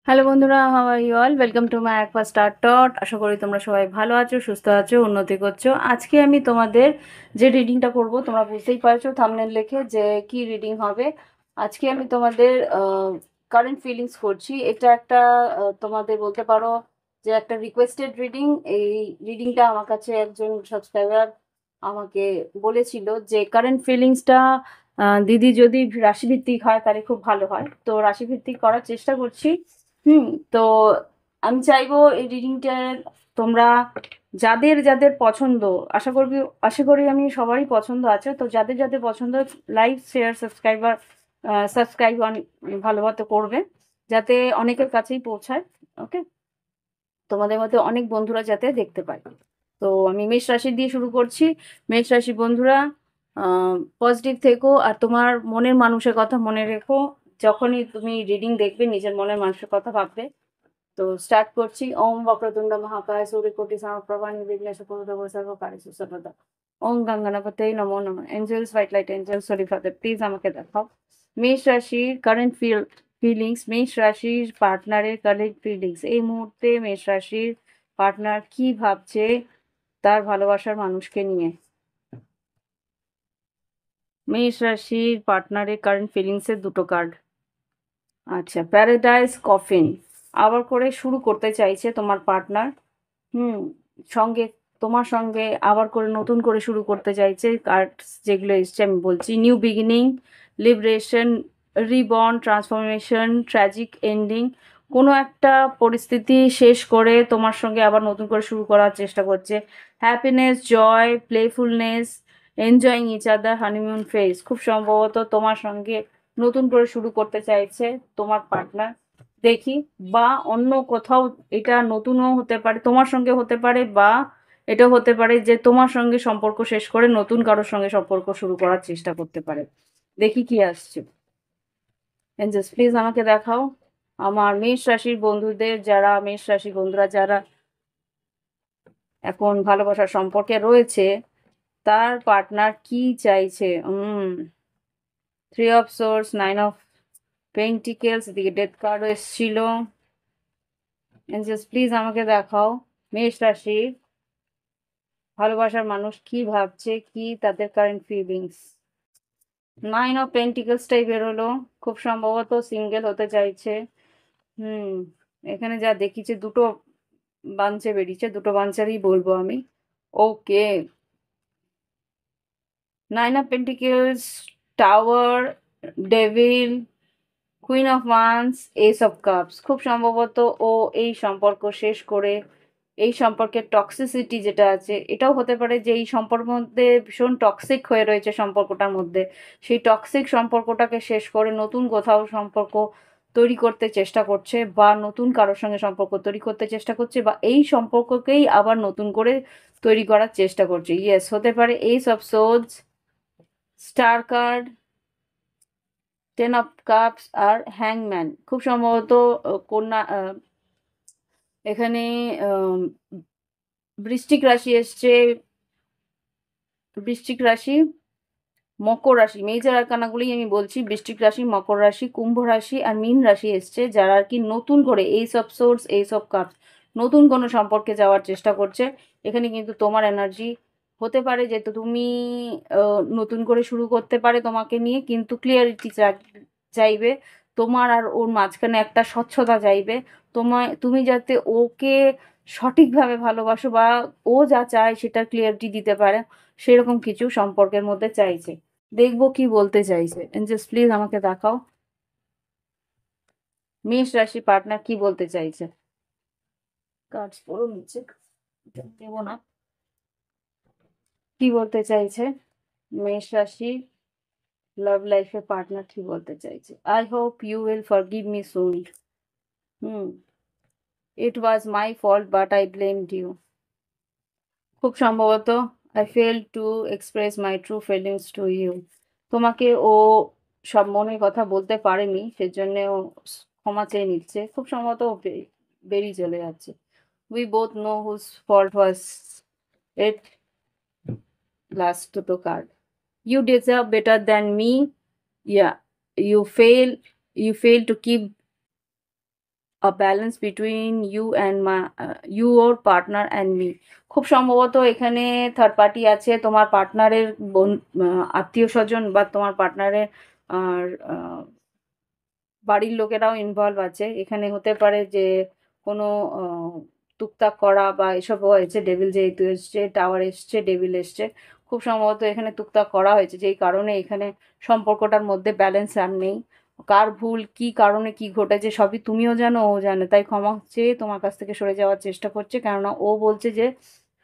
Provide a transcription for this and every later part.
Hello বন্ধুরা, how are you all? Welcome to my Aqua Star টট। আশা করি তোমরা সবাই ভালো আছো, সুস্থ আছো, উন্নতি করছো। আজকে আমি তোমাদের যে রিডিংটা করব, তোমরা বুঝতেই পারছো থাম্বনেল দেখে যে কি রিডিং হবে। আজকে আমি তোমাদের কারেন্ট ফিলিংস করছি। এটা একটা তোমাদের বলতে পারো যে একটা রিকোয়েস্টেড রিডিং। এই রিডিংটা আমার কাছে একজন সাবস্ক্রাইবার আমাকে বলেছিল যে কারেন্ট ফিলিংসটা দিদি যদি রাশিভিত্তিক হয় তাহলে খুব ভালো হয়, তো রাশিভিত্তিক করার চেষ্টা করছি। তো আমি চাইবো এই রিডিংটা তোমরা যাদের যাদের পছন্দ, আশা করি আমি সবারই পছন্দ আছে, তো যাদের যাদের পছন্দ লাইক শেয়ার সাবস্ক্রাইব ভালো মতো করবে, যাতে অনেকের কাছেই পৌঁছায়। ওকে, তোমাদের মধ্যে অনেক বন্ধুরা যাতে দেখতে পায়। তো আমি মেষ রাশি দিয়ে শুরু করছি। মেষ রাশি বন্ধুরা, পজিটিভ থেকো আর তোমার মনের মানুষের কথা মনে রেখো। যখনই তুমি রিডিং দেখবে নিজের মনের মানুষের কথা ভাববে। তো স্টার্ট করছি। ওম বক্রতুণ্ড মহাকায় সূর্যকোটি সমপ্রভা নির্বিঘ্নেষু কুরুদেব সর্বকার্যেষু সর্বদা। ওম গঙ্গনাপতে নমো নমঃ। Angeles white light Angeles sorry father, please আমাকে দেখাও মেষ রাশির কারেন্ট ফিলিংস। মেষ রাশির পার্টনারের কারেন্ট ফিলিংস এই মুহূর্তে। মেষ রাশির পার্টনার কি ভাবছে তার ভালোবাসার মানুষকে নিয়ে? মেষ রাশির পার্টনারের কারেন্ট ফিলিংসের দুটো কার্ড। আচ্ছা, প্যারাডাইস কফিন। আবার করে শুরু করতে চাইছে তোমার পার্টনার। হুম, সঙ্গে তোমার সঙ্গে আবার করে নতুন করে শুরু করতে চাইছে। কার্ড যেগুলো এসছে আমি বলছি: new beginning, liberation, reborn, transformation, tragic ending. কোনো একটা পরিস্থিতি শেষ করে তোমার সঙ্গে আবার নতুন করে শুরু করার চেষ্টা করছে। Happiness, joy, playfulness, enjoying each other, honeymoon phase. খুব সম্ভবত তোমার সঙ্গে নতুন করে শুরু করতে চাইছে তোমার পার্টনার। দেখি, বা অন্য কোথাও এটা নতুনও হতে পারে, তোমার সঙ্গে হতে পারে, বা এটা হতে পারে যে তোমার সঙ্গে সম্পর্ক শেষ করে নতুন কারোর সঙ্গে সম্পর্ক শুরু করার চেষ্টা করতে পারে। দেখি কি আসছে। এঞ্জেলস প্লিজ আমাকে দেখাও আমার মেষ রাশির বন্ধুদের, যারা মেষ রাশি বন্ধুরা যারা এখন ভালোবাসার সম্পর্কে রয়েছে, তার পার্টনার কি চাইছে। Three of source, nine of pentacles, এদিকে ডেথ কার্ডও এসেছিল। এঞ্জেলস প্লিজ আমাকে দেখাও মেষ রাশির ভালোবাসার মানুষ কি ভাবছে, কি তাদের কারেন্ট ফিলিংস। নাইন অফ পেন্টিকলসটাই বেরোলো। খুব সম্ভবত সিঙ্গেল হতে চাইছে। হুম, এখানে যা দেখিছে দুটো বাঞ্চে বেরিয়েছে, দুটো বাঞ্চারই বলবো আমি। Okay, nine of pentacles, tower, devil, queen of wands, ace of cups. খুব সম্ভবত ও এই সম্পর্ক শেষ করে, এই সম্পর্কের টক্সিসিটি যেটা আছে, এটাও হতে পারে যে এই সম্পর্কের মধ্যে ভীষণ টক্সিক হয়ে রয়েছে সম্পর্কটার মধ্যে। সেই টক্সিক সম্পর্কটাকে শেষ করে নতুন কোথাও সম্পর্ক তৈরি করতে চেষ্টা করছে, বা নতুন কারোর সঙ্গে সম্পর্ক তৈরি করতে চেষ্টা করছে, বা এই সম্পর্ককেই আবার নতুন করে তৈরি করার চেষ্টা করছে। ইয়েস, হতে পারে ace of swords, star card, ten of cups আর হ্যাংম্যান। খুব সম্ভবত কন্যা এখানে আহ, বৃশ্চিক রাশি এসছে। বৃশ্চিক রাশি, মকর রাশি, মেজর আরকানাগুলোই আমি বলছি। বৃশ্চিক রাশি, মকর রাশি, কুম্ভ রাশি আর মীন রাশি এসছে, যারা আর কি নতুন করে ace of swords, ace of cups, নতুন কোনো সম্পর্কে যাওয়ার চেষ্টা করছে। এখানে কিন্তু তোমার এনার্জি হতে পারে যে তো তুমি নতুন করে শুরু করতে পারে তোমাকে নিয়ে, কিন্তু ক্লিয়ারিটি চাইবে তোমার আর ওর মাঝখানে, একটা স্বচ্ছতা চাইবে। তুমি যাতে ওকে সঠিকভাবে ভালোবাসো, বা ও যা চায় সেটা ক্লিয়ারিটি দিতে পারে, সেরকম কিছু সম্পর্কের মধ্যে চাইছে। দেখবো কি বলতে চাইছে। এঞ্জেলস প্লিজ আমাকে দেখাও মেষ রাশি পার্টনার কি বলতে চাইছে। কার্ডস পড়ো নিচে, দেবো না। কি বলতে চাইছে মেষ রাশি লাভ লাইফে পার্টনার, কি বলতে চাইছে? I hope you will forgive me soon. Hmm, it was my fault but I blamed you. খুব সম্ভবত I fail to express my true feelings to you. তোমাকে ও সব মনের কথা বলতে পারেনি, সেজন্য ও ক্ষমা চেয়ে নিচ্ছে। খুব সম্ভবত ও বেরিয়ে চলে যাচ্ছে। We both know whose fault was it. Last দুটো card, you deserve better than me. Yeah, you fail you fail to keep a balance between you and you or partner and me. খুব সম্ভবত এখানে third party আছে, তোমার পার্টনারের আত্মীয় স্বজন বা তোমার পার্টনারের আর বাড়ির লোকেরাও ইনভলভ আছে। এখানে হতে পারে যে কোনো টুকটাক করা বা এসবও হয়েছে। ডেভিল যেহেতু এসছে, টাওয়ার এসছে, ডেভিল এসছে, খুব সম্ভবত এখানে টুকটাক করা হয়েছে, যেই কারণে এখানে সম্পর্কটার মধ্যে ব্যালেন্স আর নেই। কার ভুল, কি কারণে কি ঘটেছে সবই তুমিও জানো, ও জানে, তাই ক্ষমা চেয়ে তোমার কাছ থেকে সরে যাওয়ার চেষ্টা করছে। কেননা ও বলছে যে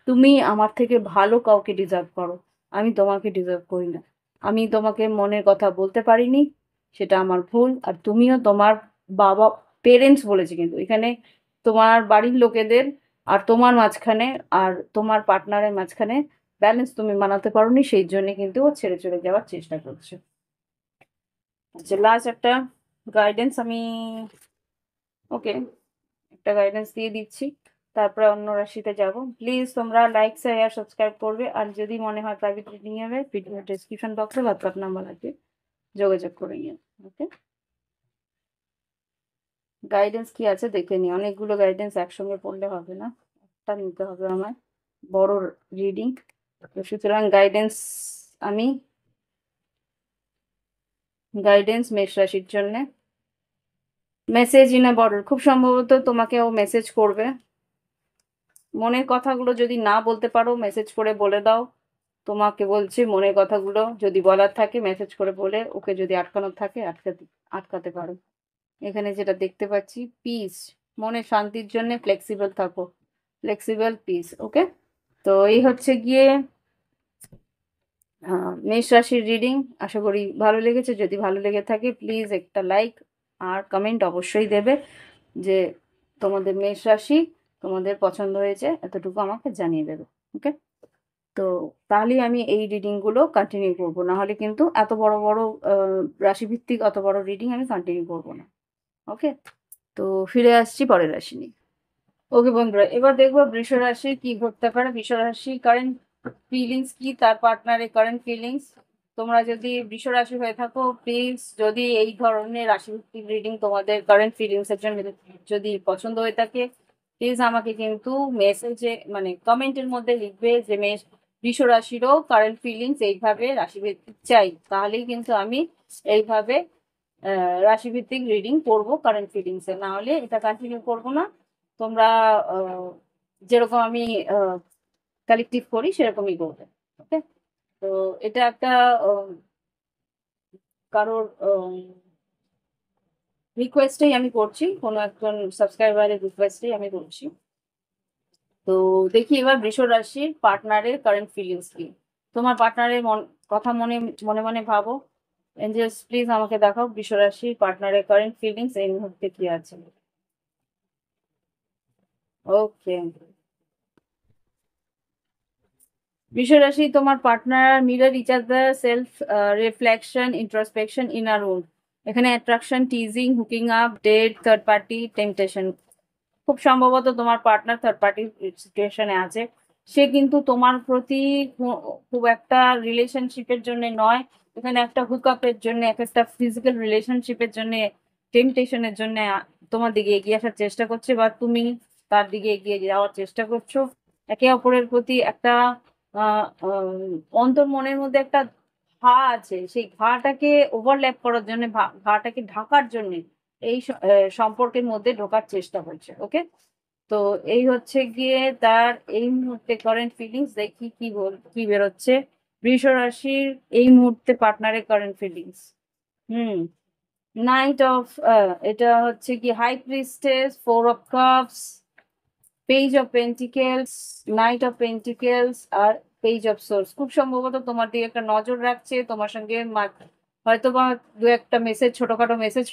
তুমি আমার থেকে ভালো কাউকে ডিজার্ভ করো, আমি তোমাকে ডিজার্ভ করি না। আমি তোমাকে মনের কথা বলতে পারিনি, সেটা আমার ভুল। আর তুমিও তোমার বাবা, পেরেন্টস বলেছে কিন্তু এখানে, তোমার বাড়ির লোকেদের আর তোমার মাঝখানে আর তোমার পার্টনারের মাঝখানে ব্যালেন্স তুমি মানাতে পারোনি, সেই জন্য কিন্তু ও ছেড়ে চলে যাওয়ার চেষ্টা করছে। আচ্ছা, লাস্ট একটা গাইডেন্স আমি, ওকে, একটা গাইডেন্স দিয়ে দিচ্ছি, তারপরে অন্য রাশিতে যাব। প্লিজ তোমরা লাইক শেয়ার সাবস্ক্রাইব করবে, আর যদি মনে হয় প্রাইভেট রিডিং হবে, ভিডিও ডেসক্রিপশন বক্সে হোয়াটসঅ্যাপ নাম্বার আছে, যোগাযোগ করে নিও। ওকে, গাইডেন্স কি আছে দেখে নি, অনেকগুলো গাইডেন্স একসঙ্গে পড়লে হবে না, একটা নিতে হবে আমার, বড় রিডিং। সুতরাং গাইডেন্স, আমি গাইডেন্স মেষ রাশির জন্য, মেসেজ ইন আ বর্ডার। খুব সম্ভবত তোমাকে ও মেসেজ করবে, মনের কথাগুলো যদি না বলতে পারো মেসেজ করে বলে দাও। তোমাকে বলছি মনের কথাগুলো যদি বলার থাকে মেসেজ করে বলে ওকে, যদি আটকানোর থাকে আটকাতে পারো। এখানে যেটা দেখতে পাচ্ছি, পিস, মনে শান্তির জন্য ফ্লেক্সিবল থাকো, ফ্লেক্সিবল পিস। ওকে, তো এই হচ্ছে গিয়ে মেষ রাশির রিডিং। আশা করি ভালো লেগেছে, যদি ভালো লেগে থাকে প্লিজ একটা লাইক আর কমেন্ট অবশ্যই দেবে যে তোমাদের মেষ রাশি তোমাদের পছন্দ হয়েছে, এতটুকু আমাকে জানিয়ে দেবে। ওকে, তো তাহলেই আমি এই রিডিংগুলো কন্টিনিউ করব, না হলে কিন্তু এত বড় বড় রাশিভিত্তিক অত বড় রিডিং আমি কন্টিনিউ করব না। ওকে, তো ফিরে আসছি পরের রাশি নিয়ে। ওকে বন্ধুরা, এবার দেখবো বৃষ রাশি কি ঘটতে পারে, বৃষ রাশি কারেন্ট ফিলিংস কি, তার পার্টনারের কারেন্ট ফিলিংস। তোমরা যদি বৃষ রাশি হয়ে থাকো প্লিজ, যদি এই ধরনের রাশিভিত্তিক রিডিং তোমাদের কারেন্ট ফিলিংস এর জন্য যদি পছন্দ হয়ে থাকে, প্লিজ আমাকে কিন্তু মেসেজে মানে কমেন্টের মধ্যে লিখবে যে বৃষ রাশিরও কারেন্ট ফিলিংস এইভাবে রাশিভিত্তিক চাই, তাহলেই কিন্তু আমি এইভাবে রাশিভিত্তিক রিডিং করবো কারেন্ট ফিলিংস এ, না হলে এটা কন্টিনিউ করবো না। তোমরা যেরকম আমি কালেক্টিভ করি সেরকমই করবে। ওকে, তো এটা একটা কারোর রিকোয়েস্টেই আমি করছি, কোনো একজন সাবস্ক্রাইবারের রিকোয়েস্টেই আমি করছি। তো দেখি এবার বৃষ রাশির পার্টনারের কারেন্ট ফিলিংস কি। তোমার পার্টনারের কথা মনে মনে মনে ভাবো। এঞ্জেলস প্লিজ আমাকে দেখাও বৃষ রাশির পার্টনারের কারেন্ট ফিলিংস এই মুহূর্তে কি আছে। ওকে, বৃষরাশি, তোমার partner mirror each other, self reflection, introspection, inner own. এখানে attraction, teasing, hooking up, date, third party, temptation. খুব সম্ভবত তোমার পার্টনার থার্ড পার্টি সিচুয়েশনে আছে। সে কিন্তু তোমার প্রতি খুব একটা রিলেশনশিপের জন্য নয়, এখানে একটা হুকআপের জন্য, একটা ফিজিক্যাল রিলেশনশিপের জন্য, টেম্পটেশনের জন্য তোমার দিকে এগিয়ে আসার চেষ্টা করছে, বা তুমি তার দিকে এগিয়ে যাওয়ার চেষ্টা করছো। একে অপরের প্রতি একটা অন্তর মনের মধ্যে একটা ঘা আছে, সেই ঘাটাকে ওভারল্যাপ করার জন্য, ঘাটাকে ঢাকার জন্য এই সম্পর্কের মধ্যে ঢোকার চেষ্টা করছে। ওকে, তো এই হচ্ছে গিয়ে তার এই মুহূর্তে কারেন্ট ফিলিংস। দেখি কি বেরোচ্ছে বৃষ রাশির এই মুহূর্তে পার্টনারের current feelings. Hmm, knight of, এটা হচ্ছে কি high priestess, four of cups, page of pentacles, knight of pentacles, আর পেজ অফ সোর্স। খুব সম্ভবত তোমার দিকে একটা নজর রাখছে, তোমার সঙ্গে হয়তো বা দু একটা মেসেজ, ছোটখাটো মেসেজ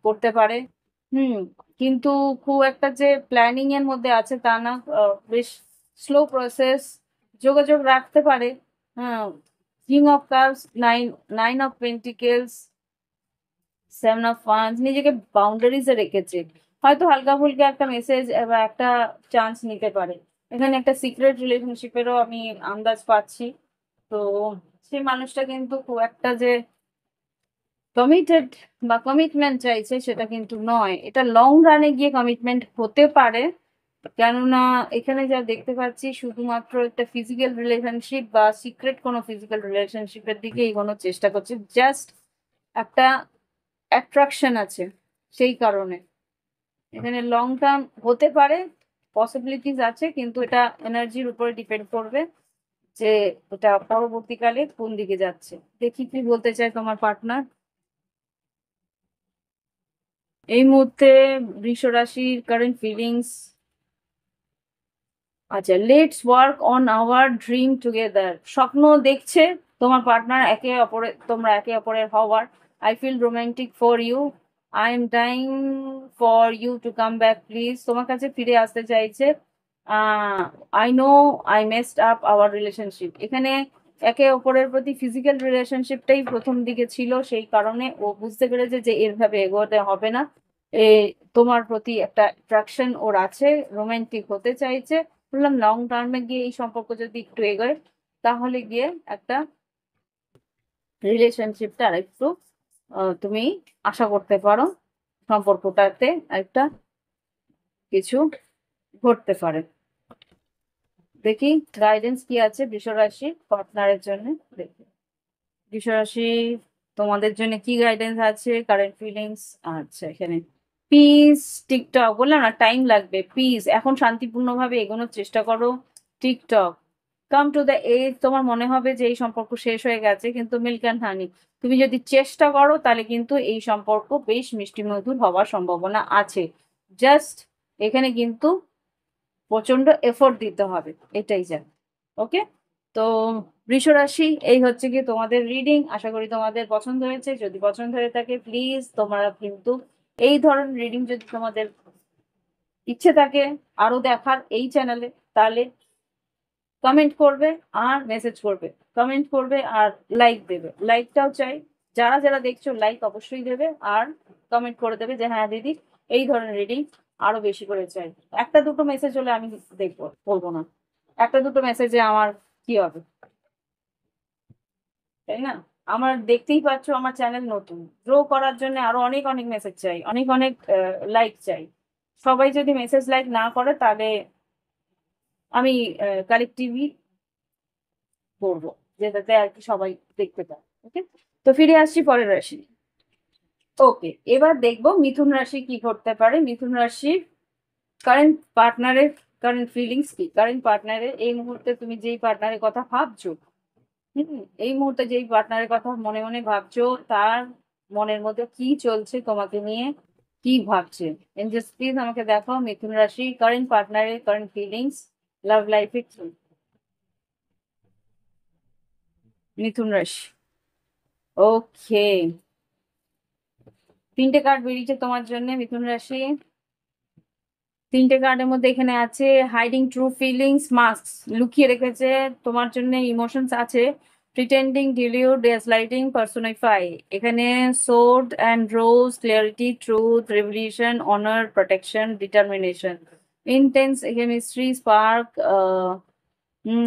করতে পারে। হুম, কিন্তু খুব একটা যে প্ল্যানিং এর মধ্যে আছে তা না, বেশ স্লো প্রসেস, যোগাযোগ রাখতে পারে। হ্যাঁ, king of cups, nine of pentacles, seven of once, নিজেকে বাউন্ডারিজে রেখেছে, হয়তো হালকা ফুলকা একটা মেসেজ বা একটা চান্স নিতে পারে। এখানে একটা সিক্রেট রিলেশনশিপেরও আমি আন্দাজ পাচ্ছি। তো সেই মানুষটা কিন্তু খুব একটা যে কমিটেড বা কমিটমেন্ট চাইছে সেটা কিন্তু নয়, এটা লং রানে গিয়ে কমিটমেন্ট হতে পারে। কেননা এখানে যা দেখতে পাচ্ছি শুধুমাত্র একটা ফিজিক্যাল রিলেশনশিপ বা সিক্রেট কোনো ফিজিক্যাল রিলেশনশিপের দিকে এগোনোর চেষ্টা করছে, জাস্ট একটা অ্যাট্রাকশন আছে সেই কারণে। এখানে লং টার্ম হতে পারে, পসিবিলিটিস আছে, কিন্তু এটা এনার্জির উপরে ডিপেন্ড করবে যে এটা পরবর্তীকালে কোন দিকে যাচ্ছে। দেখি কি বলতে চায় তোমার পার্টনার এই মুহূর্তে। বৃষ রাশির কারেন্ট ফিলিংস, আচ্ছা, let's work on our dream together. স্বপ্ন দেখছে তোমার পার্টনার একে অপরের, তোমরা একে অপরের হওয়ার। I feel romantic for you, I am dying for you to come back please. তোমার কাছে ফিরে আসতে চাইছে। I know I messed up our relationship. এখানে একে অপরের প্রতি ফিজিক্যাল রিলেশনশিপটাই প্রথম দিকে ছিল, সেই কারণে ও বুঝতে পেরেছে যে এরভাবে এগোতে হবে না। এ তোমার প্রতি একটা অ্যাট্রাকশন ওর আছে, রোমান্টিক হতে চাইছে। বললাম লং টার্মে গিয়ে এই সম্পর্ক যদি একটু এগোয় তাহলে গিয়ে একটা রিলেশনশিপটা আর একটু তুমি আশা করতে পারো, সম্পর্কটাতে একটা কিছু ঘটতে পারে। দেখি গাইডেন্স কি আছে বৃষ রাশি পার্টনারের জন্য। দেখি বৃষ রাশি তোমাদের জন্য কি গাইডেন্স আছে, কারেন্ট ফিলিংস। আচ্ছা, এখানে পিস, টিকটক বললাম না টাইম লাগবে, পিস এখন শান্তিপূর্ণভাবে এগোনোর চেষ্টা করো। Tick tock, come to the edge. তোমার মনে হবে যে এই সম্পর্ক শেষ হয়ে গেছে, কিন্তু মিল্ক অ্যান্ড হানি, তুমি যদি চেষ্টা করো তাহলে কিন্তু এই সম্পর্ক বেশ মিষ্টি মধুর হওয়ার সম্ভাবনা আছে। জাস্ট এখানে কিন্তু প্রচন্ড এফোর্ট দিতে হবে, এটাই যা। ওকে, তো বৃষ রাশি এই হচ্ছে কি তোমাদের রিডিং। আশা করি তোমাদের পছন্দ হয়েছে। যদি পছন্দ হয়ে থাকে প্লিজ তোমরা কিন্তু এই ধরনের রিডিং যদি তোমাদের ইচ্ছে থাকে আরো দেখার এই চ্যানেলে, তাহলে কমেন্ট করবে আর মেসেজ করবে। কমেন্ট করবে আর লাইক দেবে, লাইকটাও চাই। যারা যারা দেখছো লাইক অবশ্যই দেবে, আর কমেন্ট করে দেবে যে হ্যাঁ দিদি এই ধরনের রিডিং আরো বেশি করে চাই। একটা দুটো মেসেজ হলে আমি দেখবো, বলবো না। একটা দুটো মেসেজে আমার কি হবে, তাই না? আমার দেখতেই পাচ্ছ আমার চ্যানেল নতুন, গ্রো করার জন্য আরো অনেক অনেক মেসেজ চাই, অনেক অনেক লাইক চাই। সবাই যদি মেসেজ লাইক না করে তাহলে আমি কালেক্টিভলি করবো, যেটাতে আর কি সবাই দেখতে পায়। ওকে, তো ফিরে আসছি পরের রাশি। ওকে, এবার দেখবো মিথুন রাশি কি করতে পারে। মিথুন রাশির কারেন্ট পার্টনারের কারেন্ট ফিলিংস কি। কারেন্ট পার্টনারের এই মুহূর্তে তুমি যেই পার্টনারের কথা ভাবছো, এই মুহূর্তে যেই পার্টনারের কথা মনে মনে ভাবছো, তার মনের মধ্যে কি চলছে তোমাকে নিয়ে, কি ভাবছে। এঞ্জেলস প্লিজ আমাকে দেখাও মিথুন রাশি কারেন্ট পার্টনারের কারেন্ট ফিলিংস, লাভ লাইফে কি। মিথুন রাশি, ওকে, তিনটে কার্ড বেরিয়েছে তোমার জন্য মিথুন রাশি। তিনটে কার্ডের মধ্যে এখানে আছে হাইডিং ট্রু ফিলিংস, মাস্ক লুকিয়ে রেখেছে তোমার জন্য, ইমোশনস আছে, প্রিটেন্ডিং, ডিলিউড, গ্যাসলাইটিং, পার্সোনিফাই। এখানে sword and rose, clarity, truth, revolution, honour, protection, determination, intense chemistry, spark,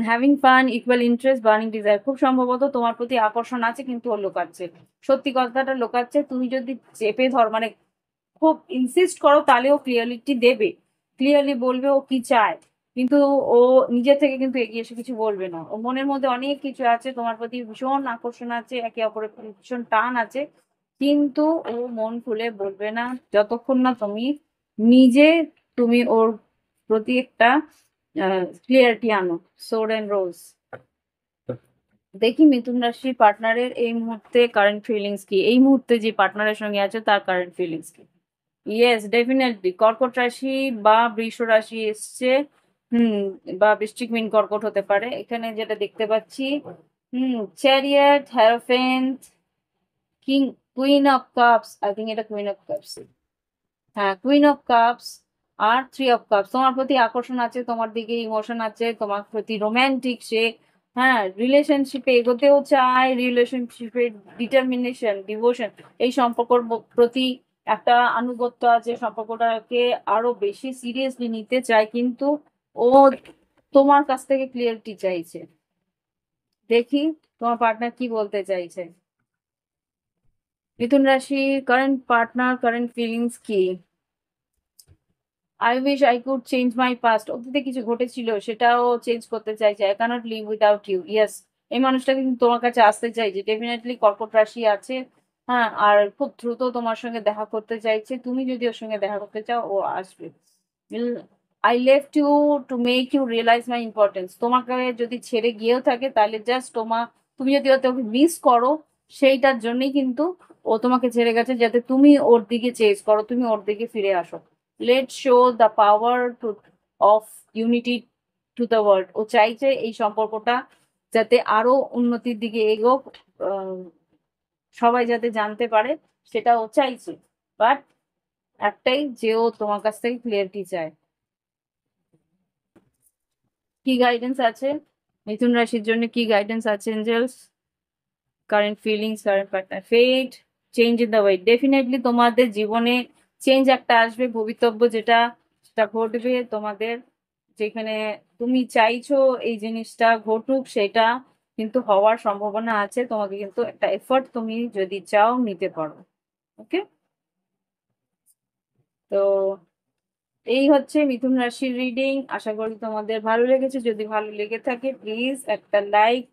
having fun, equal interest, burning desire. খুব সম্ভবত তোমার প্রতি আকর্ষণ আছে কিন্তু ও লুকাচ্ছে, সত্যি কথাটা লুকাচ্ছে। তুমি যদি চেপে ধর মানে খুব ইনসিস্ট করো তাহলে ও ক্লিয়ারিটি দেবে, ক্লিয়ারলি বলবে ও কি চায়। কিন্তু ও নিজে থেকে কিন্তু এগিয়ে এসে কিছু বলবে না, ও মনের মধ্যে অনেক কিছু আছে, তোমার প্রতি ভীষণ আকর্ষণ আছে, একে অপরের প্রতি ভীষণ টান আছে, কিন্তু ও মন খুলে বলবে না যতক্ষণ না তুমি নিজে, তুমি ওর প্রতি একটা ক্লিয়ারিটি আনো। সোর এন্ড রোজ, দেখি মিথুন রাশির পার্টনারের এই মুহূর্তে কারেন্ট ফিলিংস কি, এই মুহূর্তে যে পার্টনারের সঙ্গে আছে তার কারেন্ট ফিলিংস কি। ইয়েস ডেফিনেটলি কর্কট রাশি বা বৃষ রাশি এসছে। হুম, বা বৃশ্চিক মিন কর্কট হতে পারে এখানে যেটা দেখতে পাচ্ছি। Chariot, hierophant, king, queen of cups, I think এটা কুইন অফ কাপস। হ্যাঁ, কুইন অফ কাপস আর থ্রি অফ কাপস। তোমার প্রতি আকর্ষণ আছে, তোমার দিকে ইমোশন আছে, তোমার প্রতি রোমান্টিক সে। হ্যাঁ, রিলেশনশিপে এগোতেও চায়, রিলেশনশিপের ডিটারমিনেশন, ডিভোশন, এই সম্পর্কর প্রতি একটা আনুগত্য আছে, সম্পর্কটাকে আরো বেশি সিরিয়াসলি নিতে চায়, কিন্তু ও তোমার কাছ থেকে ক্লিয়ারিটি চাইছে। দেখি তোমার পার্টনার কি বলতে চাইছে। মিথুন রাশি কারেন্ট পার্টনার কারেন্ট ফিলিংস কি? I wish I could change my past. অতীতে কিছু ঘটেছিল সেটাও চেঞ্জ করতে চাইছে। I can't live without you. Yes, এই মানুষটা কিন্তু তোমার কাছে আসতে চাইছে। ডেফিনেটলি কর্কট রাশি আছে। হ্যাঁ, আর খুব দ্রুত তোমার সঙ্গে দেখা করতে চাইছে। তুমি যদি ওর সঙ্গে দেখা করতে চাও, ও আসবে। I left you to make you realise my importance. তোমাকে যদি ছেড়ে গিয়েও থাকে তাহলে জাস্ট তুমি যদি ওকে মিস করো, সেইটার জন্যই কিন্তু ও তোমাকে ছেড়ে গেছে, যাতে তুমি ওর দিকে চেঞ্জ করো, তুমি ওর দিকে ফিরে আসো। Let show the power to of unity to the world. ও চাইছে এই সম্পর্কটা যাতে আরো উন্নতির দিকে এগোক, আহ, সবাই যাতে জানতে পারে, সেটা ও চাইছে। বাট একটাই, যে ও তোমার কাছ থেকে ক্লিয়ারিটি চায়। কি গাইডেন্স আছে মিথুন রাশির জন্য? কি গাইডেন্স আছে angels? Current feelings, current partner, fate, change in the way. Definitely তোমাদের জীবনে চেঞ্জ একটা আসবে, ভবিতব্য যেটা, সেটা ঘটবে তোমাদের। যেখানে তুমি চাইছো এই জিনিসটা ঘটুক, সেটা কিন্তু হওয়ার সম্ভাবনা আছে। তোমাকে কিন্তু একটা এফর্ট, তুমি যদি চাও, নিতে পারো। ওকে, তো এই হচ্ছে মিথুন রাশির রিডিং। আশা করি তোমাদের ভালো লেগেছে। যদি ভালো লেগে থাকে, প্লিজ একটা লাইক,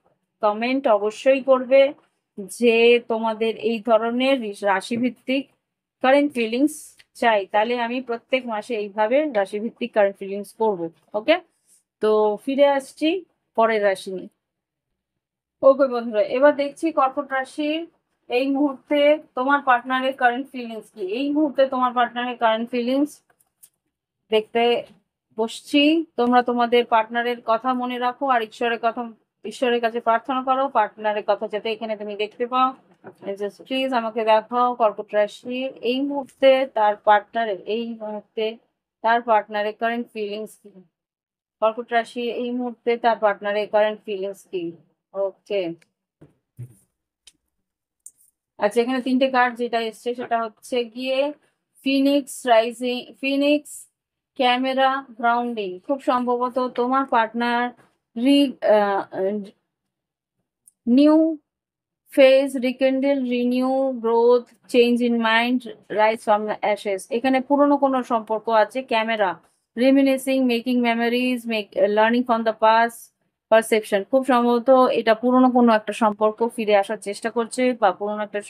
কমেন্ট অবশ্যই করবে। যে তোমাদের এই ধরনের রাশিভিত্তিক কারেন্ট ফিলিংস চাই, তাহলে আমি প্রত্যেক মাসে এইভাবে রাশিভিত্তিক কারেন্ট ফিলিংস করব। ওকে, তো ফিরে আসছি পরের রাশি নিয়ে। ওকে বন্ধুরা, এবার দেখছি কর্কট রাশির এই মুহূর্তে তোমার পার্টনারের কারেন্ট ফিলিংস কি। এই মুহূর্তে তোমার পার্টনারের কারেন্ট ফিলিংস দেখতে বসছি। তোমরা তোমাদের পার্টনারের কথা মনে রাখো, আর ঈশ্বরের কাছে প্রার্থনা করো পার্টনারের কথা যাতে এখানে তুমি দেখতে পাও। প্লিজ আমাকে দেখাও কর্কট রাশি এই মুহূর্তে তার পার্টনারের কারেন্ট ফিলিংস কি। কর্কট রাশি এই মুহূর্তে তার পার্টনারের কারেন্ট ফিলিংস কি? ওকে, আচ্ছা, এখানে তিনটে কার্ড যেটা এসছে সেটা হচ্ছে গিয়ে phoenix rising, phoenix, camera, grounding. খুব সম্ভবত তোমার partner renew phase, rekindle, renew, growth, change in mind, rise from ashes. এখানে পুরনো কোনো সম্পর্ক আছে। Camera, reminiscing, making memories, learning from the past, perception. খুব সম্ভবত এটা পুরনো কোনো একটা সম্পর্ক ফিরে আসার চেষ্টা করছে, বা পুরনো একটা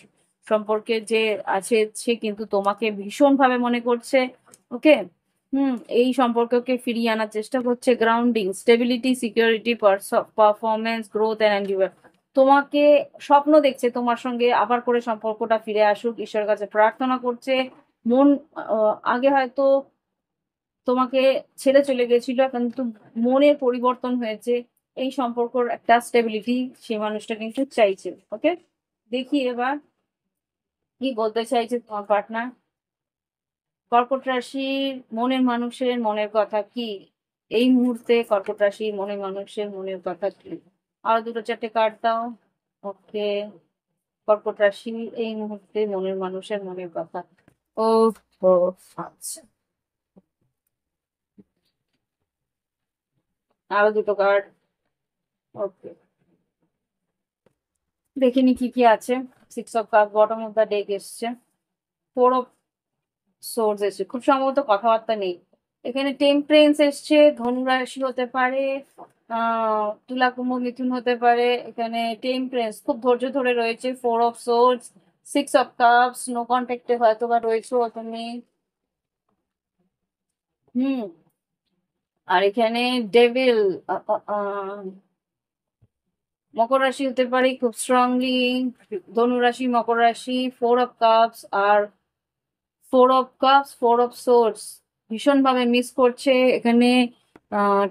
সম্পর্কে যে আছে সে কিন্তু তোমাকে ভীষণ ভাবে মনে করছে। ওকে, এই সম্পর্ককে ফিরিয়ে আনার চেষ্টা করছে। Grounding, stability, security, performance, growth and তোমাকে স্বপ্ন দেখছে তোমার সঙ্গে আবার করে সম্পর্কটা ফিরে আসুক, ঈশ্বরের কাছে প্রার্থনা করছে। মন আগে হয়তো তোমাকে ছেড়ে চলে গেছিল, কিন্তু মনের পরিবর্তন হয়েছে। এই সম্পর্কর একটা স্টেবিলিটি সেই মানুষটা কিন্তু চাইছে। ওকে, দেখি এবার কি বলতে চাইছে তোমার পার্টনার। কর্কট রাশির মনের মানুষের মনের কথা কি এই মুহূর্তে? কর্কট রাশি মনের মানুষের মনের কথা কি? আরো দুটো চারটে কার্ড দাও। ওকে, কর্কট রাশি এই মুহূর্তে মনের মানুষের মনের কথা। ও, ও, আচ্ছা, আরো দুটো কার্ড। ওকে, দেখিনি কি কি আছে। Six of cup, bottom of the deck এসছে, ফোর অফ সোর্স এসছে। খুব সম্ভবত কথাবার্তা নেই। এখানে টেম্পারেন্স এসছে, ধনু রাশি হতে পারে, তুলা কুম্ভ মিথুন হতে পারে। এখানে টেম্পারেন্স, খুব ধৈর্য ধরে রয়েছে। Four of swords, six of cups, no কন্ট্যাক্টে হয়তো বা রয়েছো তুমি। হুম, আর এখানে ডেভিল, মকর রাশি হতে পারে খুব স্ট্রংলি, ধনু রাশি, মকর রাশি, ফোর অফ কাপস আর ফোর অফ সোর্স ভীষণভাবে মিস করছে। এখানে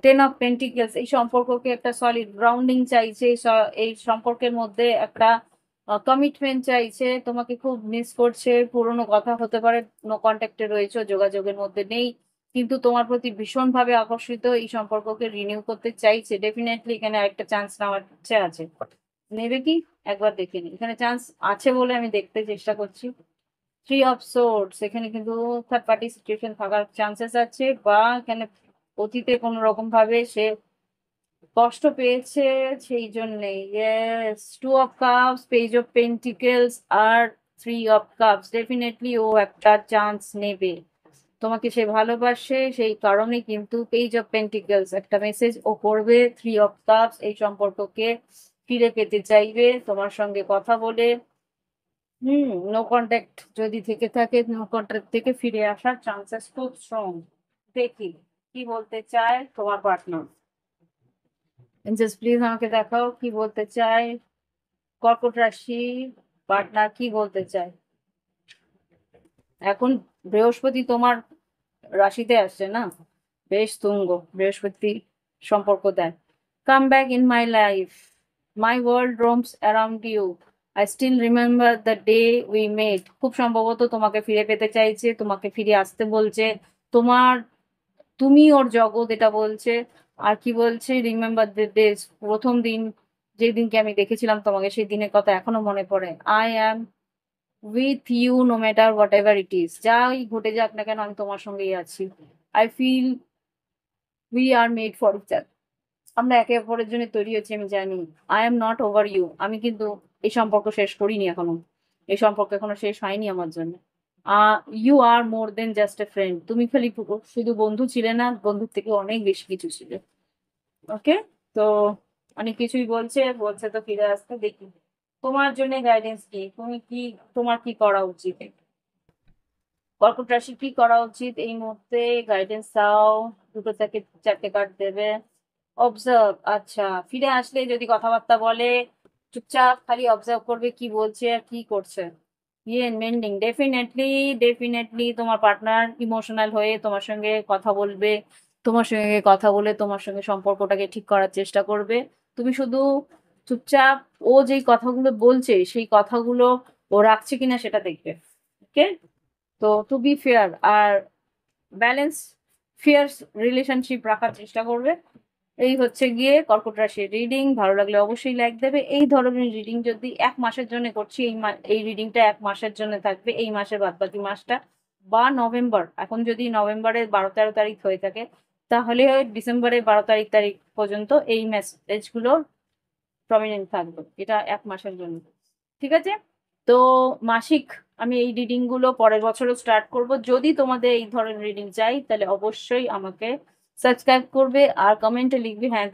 টেন অফ পেন্টিকেলস, এই সম্পর্ককে একটা সলিড গ্রাউন্ডিং চাইছে। এই সম্পর্কের মধ্যে একটা কমিটমেন্ট চাইছে। তোমাকে খুব মিস করছে। পুরনো কথা হতে পারে, নো কন্ট্যাক্টে রয়েছে, যোগাযোগের মধ্যে নেই, কিন্তু তোমার প্রতি ভীষণভাবে আকর্ষিত। এই সম্পর্ককে রিনিউ করতে চাইছে। ডেফিনেটলি এখানে একটা চান্স নেওয়ার ইচ্ছে আছে। নেবে কি? একবার দেখে নি, এখানে চান্স আছে বলে আমি দেখতে চেষ্টা করছি। থ্রি অফ সোর্স, এখানে কিন্তু থার্ড পার্টি সিচুয়েশন থাকার চান্সেস আছে, বা এখানে অতীতে কোনো রকম ভাবে সে কষ্ট পেয়েছে, সেই জন্যে। Yes, two of cups, page of pentacles আর 3 of Cups, ডেফিনেটলি ও একটা চান্স নেবে, তোমাকে সে ভালোবাসে, সেই কারণে কিন্তু Page of Pentacles একটা মেসেজ ও করবে। 3 of Cups এই সম্পর্ককে ফিরে পেতে চাইবে তোমার সঙ্গে কথা বলে। নো কন্ট্যাক্ট যদি থেকে থাকে, নো কন্ট্যাক্ট থেকে ফিরে আসার চান্সেস খুব স্ট্রং। দেখি কি বলতে চায় তোমার পার্টনার। জাস্ট প্লিজ আমাকে দেখাও কি বলতে চায় কর্কট রাশি পার্টনার, কি বলতে চায়। এখন বৃহস্পতি তোমার রাশিতে আসছে না, বেশ তুঙ্গ, বৃহস্পতি সম্পর্ক দেয়। Come back in my life, my world roams around you, I still remember the day we met. খুব সম্ভবত তোমাকে ফিরে পেতে চাইছে, তোমাকে ফিরে আসতে বলছে, তোমার তুমি ওর জগৎ এটা বলছে। আর কি বলছে, রিমেম্বার দ্য ডেজ, প্রথম দিন যেদিনকে আমি দেখেছিলাম তোমাকে সেই দিনের কথা এখনো মনে পড়ে। I am with you no matter what ever it is, যাই ঘটে যাক না কেন আমি তোমার সঙ্গেই আছি। I feel we are made for each other, আমরা একে অপরের জন্য তৈরি হয়েছি আমি জানি। I am not over you, আমি কিন্তু এই সম্পর্ক শেষ করিনি এখনো, এই সম্পর্ক এখনো শেষ হয়নি আমার জন্য। You are more than just a friend, তুমি খালি শুধু বন্ধু ছিলে না, বন্ধুর থেকে অনেক বেশি কিছু ছিল। ওকে, তো অনেক কিছুই বলছে, বলছে তো ফিরে আসতে। দেখি তোমার জন্য গাইডেন্স কি, তুমি কি, তোমার কি করা উচিত, কর্কট রাশি কি করা উচিত এই মুহূর্তে, গাইডেন্স দাও। দুটো থেকে 4টে কার্ড দেবে। অবজার্ভ, আচ্ছা ফিরে আসলে যদি কথাবার্তা বলে চুপচাপ খালি অবজার্ভ করবে কি বলছে আর কি করছে। মেন্ডিং, ডেফিনেটলি ডেফিনেটলি তোমার পার্টনার ইমোশনাল হয়ে তোমার সঙ্গে কথা বলবে, তোমার সঙ্গে কথা বলে তোমার সঙ্গে সম্পর্কটাকে ঠিক করার চেষ্টা করবে। তুমি শুধু চুপচাপ ও যেই কথাগুলো বলছে সেই কথাগুলো ও রাখছে কিনা সেটা দেখবে। ওকে, তো টু বি ফেয়ার আর ব্যালেন্স ফেয়ার রিলেশনশিপ রাখার চেষ্টা করবে। এই হচ্ছে গিয়ে কর্কট রাশির রিডিং। ভালো লাগলে অবশ্যই লাইক দেবে। এই ধরনের রিডিং যদি 1 মাসের জন্য করছি, এই রিডিংটা 1 মাসের জন্য থাকবে, এই মাসের বাদবাকি মাসটা বা নভেম্বর, এখন যদি নভেম্বরের 12-13 তারিখ হয়ে থাকে তাহলে ডিসেম্বরের 12 তারিখ পর্যন্ত এই মেসেজগুলো প্রমিনেন্ট থাকবে। এটা 1 মাসের জন্য, ঠিক আছে। তো মাসিক আমি এই রিডিং গুলো পরের বছরও স্টার্ট করব। যদি তোমাদের এই ধরনের রিডিং চাই তাহলে অবশ্যই আমাকে সাবস্ক্রাইব করবে আর কমেন্টে লিখবে হ্যাঁ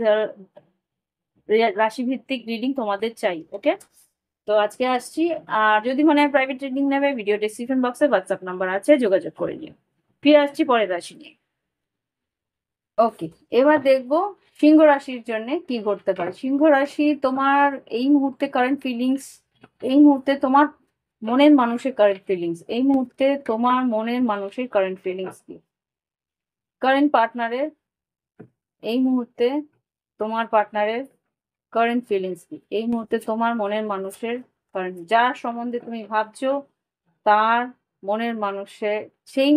রাশি ভিত্তিক রিডিং তোমাদের চাই। ওকে, তো আজকে আসছি। আর যদি মনে হয় প্রাইভেট রিডিং নেবে, ভিডিও ডেসক্রিপশন বক্সে হোয়াটসঅ্যাপ নাম্বার আছে, যোগাযোগ করে নিও। ফিরে আসছি পরের রাশি নিয়ে। ওকে, এবার দেখবো সিংহ রাশির জন্য কি করতে পারে। সিংহ রাশি তোমার এই মুহূর্তে কারেন্ট ফিলিংস, এই মুহূর্তে তোমার মনের মানুষের কারেন্ট ফিলিংস, এই মুহূর্তে তোমার মনের মানুষের কারেন্ট ফিলিংস কি, কারেন্ট পার্টনারের এই মুহূর্তে তোমার পার্টনারের কারেন্ট ফিলিংস কি, এই মুহূর্তে তোমার মনের মানুষের কারেন্ট, যার সম্বন্ধে তুমি ভাবছো তার মনের মানুষের, সেই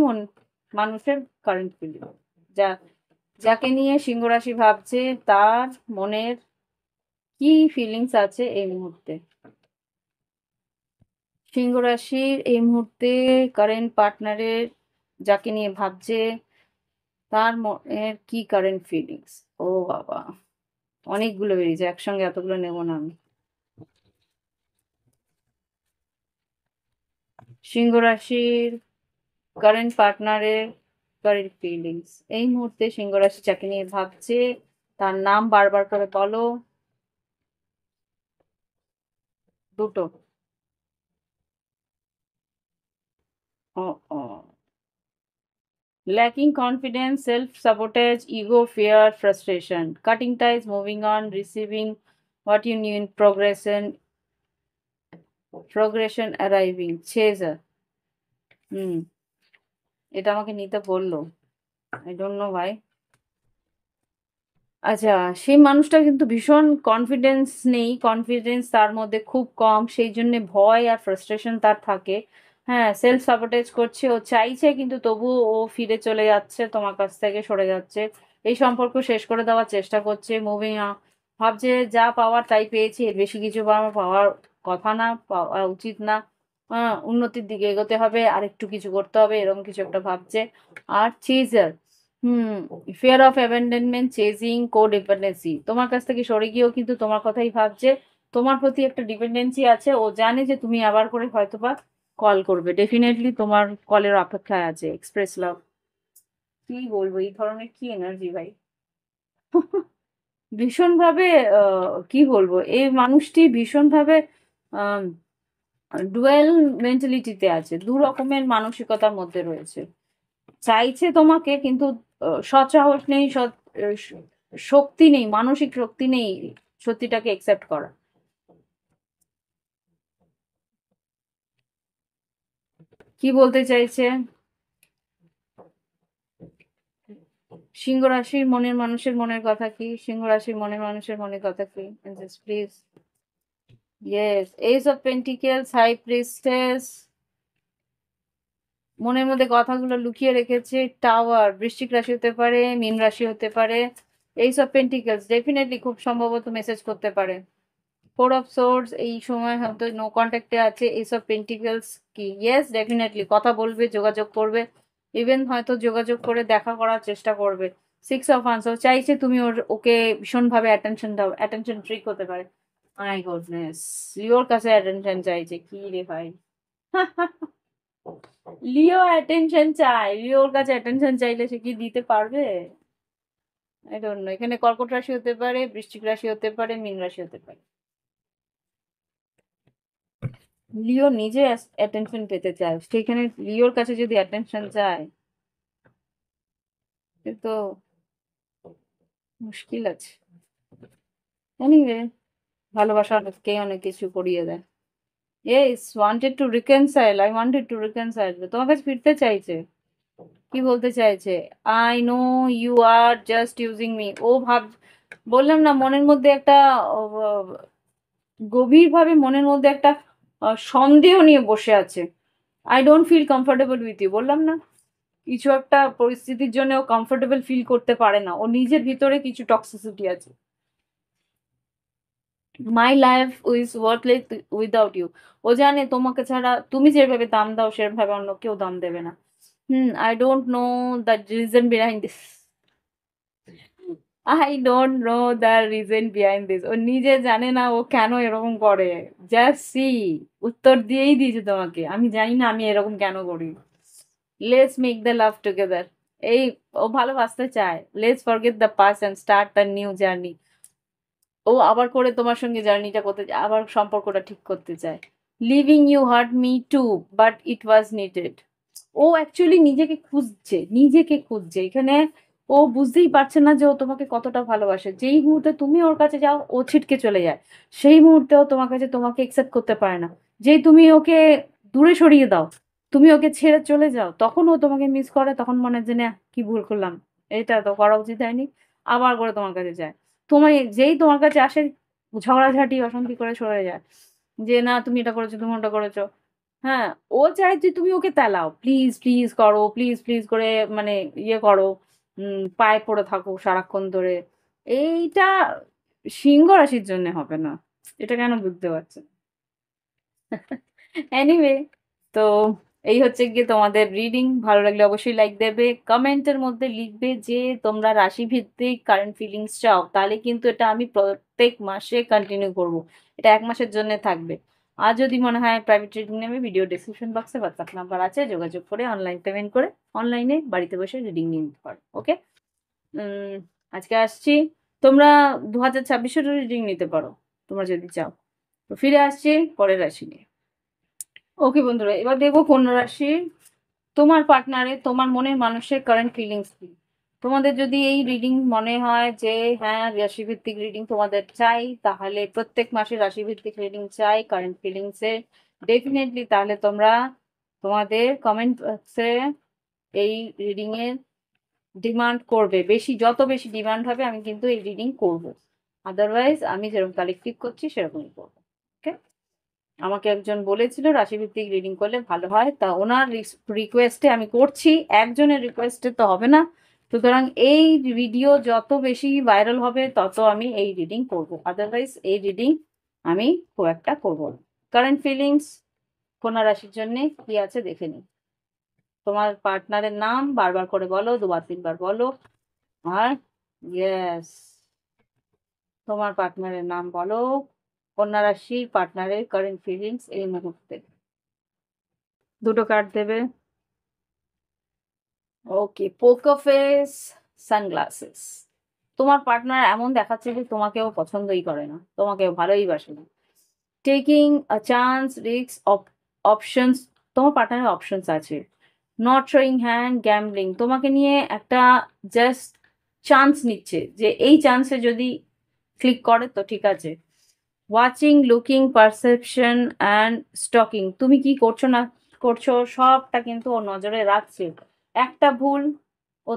মানুষের কারেন্ট ফিলিং, যা যাকে নিয়ে সিংহ রাশি ভাবছে তার মনের কি ফিলিংস আছে এই মুহূর্তে। সিংহ রাশির এই মুহূর্তে কারেন্ট পার্টনারের, যাকে নিয়ে ভাবছে তার মনের কি কারেন্ট ফিলিংস। ও বাবা, অনেকগুলো বেরিয়েছে, একসঙ্গে এতগুলো নেব না আমি। সিংহ রাশির কারেন্ট পার্টনারের কারেন্ট ফিলিংস এই মুহূর্তে, সিংহ রাশি যাকে নিয়ে ভাবছে তার নাম বারবার করে বলো। দুটো, ও ও, lacking confidence, self-sabotage, ego, fear, frustration, cutting ties, moving on, receiving what you need, progression arriving, chaser. এটা আমাকে নিতে বললো, আই ডোন্ট নো ভাই। আচ্ছা, সেই মানুষটা কিন্তু ভীষণ কনফিডেন্স নেই, কনফিডেন্স তার মধ্যে খুব কম, সেই জন্য ভয় আর ফ্রাস্ট্রেশন তার থাকে। হ্যাঁ, সেলফ সাবোটেজ করছে, ও চাইছে কিন্তু তবুও ও ফিরে চলে যাচ্ছে, তোমার কাছ থেকে সরে যাচ্ছে, এই সম্পর্ক শেষ করে দেওয়ার চেষ্টা করছে। মুভিং ভাবছে যা পাওয়ার তাই পেয়েছি, এর বেশি কিছু পাওয়ার কথা না, পাওয়া উচিত না, উন্নতির দিকে এগোতে হবে, আর একটু কিছু করতে হবে, এরকম কিছু একটা ভাবছে। আর চিজার, fear of abandonment, chasing, codependency, তোমার কাছ থেকে সরে গিয়েও কিন্তু তোমার কথাই ভাবছে, তোমার প্রতি একটা ডিপেন্ডেন্সি আছে, ও জানে যে তুমি আবার করে হয়তোবা কল করবে, ডেফিনেটলি তোমার কলের অপেক্ষায় আছে। এক্সপ্রেস লাভ, কি বলবো, এই ধরনের কি এনার্জি ভাই! ভীষণভাবে কি বলবো, এই মানুষটি ভীষণভাবে ডুয়েল মেন্টালিটিতে আছে, দু রকমের মানসিকতার মধ্যে রয়েছে। চাইছে তোমাকে, কিন্তু সৎসাহস নেই, শক্তি নেই, মানসিক শক্তি নেই সত্যিটাকে একসেপ্ট করা। কি বলতে চাইছে? সিংহ রাশির মনের মানুষের মনের কথা কি? সিংহ রাশির মনের মানুষের মনের কথা কি? Please. Yes, ace of pentacles, high priestess, মনের মধ্যে কথাগুলো লুকিয়ে রেখেছে। টাওয়ার, বৃশ্চিক রাশি হতে পারে, মীন রাশি হতে পারে। এইস অফ পেন্টিকেলস ডেফিনেটলি খুব সম্ভবত মেসেজ করতে পারে। ফোর অফ সোর্স এই সময় হয়তো নো কন্ট্যাক্টে আছে। এইস অফ পেন্টিকেলস কি? ইয়েস, ডেফিনেটলি কথা বলবে, যোগাযোগ করবে, ইভেন হয়তো যোগাযোগ করে দেখা করার চেষ্টা করবে। সিক্স অফ ওয়ান্স, ও চাইছে তুমি ওকে ভীষণভাবে অ্যাটেনশন দাও, অ্যাটেনশন ট্রিক হতে পারে। মাই গুডনেস, লিওর কাছে অ্যাটেনশন চাইছে, কি রে ভাই! লিও অ্যাটেনশন চায়, লিওর কাছে অ্যাটেনশন চাইলে সে কি দিতে পারবে? I don't no. এখানে কর্কট রাশি হতে পারে, বৃশ্চিক রাশি হতে পারে, মীন রাশি হতে পারে। লিও নিজে অ্যাটেনশন পেতে চায়, সেখানে লিওর কাছে যদি অ্যাটেনশন চায়, এ তো মুশকিল আছে। এনিওয়ে, ভালোবাসাকে অনেক কিছু করিয়ে দেয়। Yes, wanted to reconcile, I wanted to reconcile, তোমার কাছে ফিরতে চাইছে। কি বলতে চাইছে? I know you are just using me. ও বললাম না, মনের মধ্যে একটা গভীরভাবে মনের মধ্যে একটা সন্দেহ নিয়ে বসে আছে। I don't feel comfortable with you, বললাম না, কিছু একটা পরিস্থিতির জন্য ও কমফোর্টেবল ফিল করতে পারে না, ও নিজের ভিতরে কিছু টক্সিসিটি আছে। My life is worthless without you. ও জানে তোমাকে ছাড়া, তুমি যেভাবে দাম দাও সেভাবে অন্য কেউ দাম দেবে না। I don't know the reason behind this. I don't know the reason behind this. ও নিজে জানে না ও কেন এরকম করে। জাস্ট সি, উত্তর দিয়েই দিয়েছে তোমাকে, আমি জানি না আমি এরকম কেন করি। Let's make the love together. এই, ও ভালোবাসতে চায়। Let's forget the past and start the new journey. ও আবার করে তোমার সঙ্গে জার্নিটা করতে চায়, আবার সম্পর্কটা ঠিক করতে চায়। Leaving you hurt me too, but it was needed. ও অ্যাকচুয়ালি নিজেকে খুঁজছে, নিজেকে খুঁজছে এখানে। ও বুঝতেই পারছে না যে ও তোমাকে কতটা ভালোবাসে। যেই মুহূর্তে তুমি ওর কাছে যাও, ও ছিটকে চলে যায়। সেই মুহূর্তে ও তোমার কাছে তোমাকে একসেপ্ট করতে পারে না। যেই তুমি ওকে দূরে সরিয়ে দাও, তুমি ওকে ছেড়ে চলে যাও, তখন ও তোমাকে মিস করে, তখন মনে হয় যে না, কি ভুল করলাম, এটা তো করা উচিত হয়নি। আবার করে তোমার কাছে যায়। তোমার যেই তোমার কাছে আসে, ঝগড়াঝাটি অশান্তি করে সরে যায়, যে না তুমি এটা করেছো, তুমি ওটা করেছো। হ্যাঁ, ও চায় যে তুমি ওকে তেলাও, প্লিজ প্লিজ করো, প্লিজ প্লিজ করে, মানে ইয়ে করো, পায়ে পড়ে থাকো সারাক্ষণ ধরে। এইটা সিংহ রাশির জন্য হবে না, এটা কেন বুঝতে পারছো? এনিওয়ে, তো এই হচ্ছে গিয়ে তোমাদের রিডিং। ভালো লাগলে অবশ্যই লাইক দেবে, কমেন্টের মধ্যে লিখবে যে তোমরা রাশি ভিত্তিক কারেন্ট ফিলিংস চাও, তাহলে কিন্তু এটা আমি প্রত্যেক মাসে কন্টিনিউ করব। এটা 1 মাসের জন্য থাকবে। আর যদি মনে হয় প্রাইভেট রিডিং নেবে, ভিডিও ডিসক্রিপশন বক্সে হোয়াটসঅ্যাপ নাম্বার আছে, যোগাযোগ করে অনলাইন পেমেন্ট করে অনলাইনে বাড়িতে বসে রিডিং নিয়ে নিতে পারো। ওকে, আজকে আসছি। তোমরা 2026-এর রিডিং নিতে পারো তোমরা যদি চাও। তো ফিরে আসছি পরের রাশি নিয়ে। ওকে বন্ধুরা, এবার দেখবো কন্যা রাশি। তোমার পার্টনারে, তোমার মনের মানুষের কারেন্ট ফিলিংস কি। তোমাদের যদি এই রিডিং মনে হয় যে হ্যাঁ রাশিভিত্তিক রিডিং তোমাদের চাই, তাহলে প্রত্যেক মাসে রাশিভিত্তিক রিডিং চাই কারেন্ট ফিলিংস এ, ডেফিনেটলি তাহলে তোমরা তোমাদের কমেন্ট বক্সে এই রিডিং এর ডিমান্ড করবে। বেশি, যত বেশি ডিমান্ড হবে আমি কিন্তু এই রিডিং করব। আদারওয়াইজ আমি যেরকম কালেক্টিভ করছি সেরকমই করবো। ওকে, আমাকে একজন বলেছিল রাশিভিত্তিক রিডিং করলে ভালো হয়, তা ওনার রিকোয়েস্টে আমি করছি। একজনের রিকোয়েস্টে তো হবে না, সুতরাং এই ভিডিও যত বেশি ভাইরাল হবে তত আমি এই রিডিং করব। আদারওয়াইজ এই রিডিং আমি খুব একটা করবো না। কারেন্ট ফিলিংস কন্যা রাশির জন্য কি আছে দেখে নিই। তোমার পার্টনারের নাম বারবার করে বলো, 2-3 বার বলো। আর ইয়েস, তোমার পার্টনারের নাম বলো। কন্যা রাশির পার্টনারের কারেন্ট ফিলিংস এই মুহূর্তে। দুটো কার্ড দেবে। ওকে, পোকার ফেস, সানগ্লাসেস। তোমার পার্টনার এমন দেখাচ্ছে যে তোমাকেও পছন্দই করে না, তোমাকেও ভালোই বাসে না। Taking a chance, risk, options. তোমার পার্টনারের অপশনস আছে। Not showing hand, gambling. তোমাকে নিয়ে একটা জাস্ট চান্স নিচ্ছে যে এই চান্সে যদি ক্লিক করে তো ঠিক আছে। Watching, looking, perception and stocking. তুমি কি করছো না করছো সবটা কিন্তু ও নজরে রাখছে। একটা ভুল ও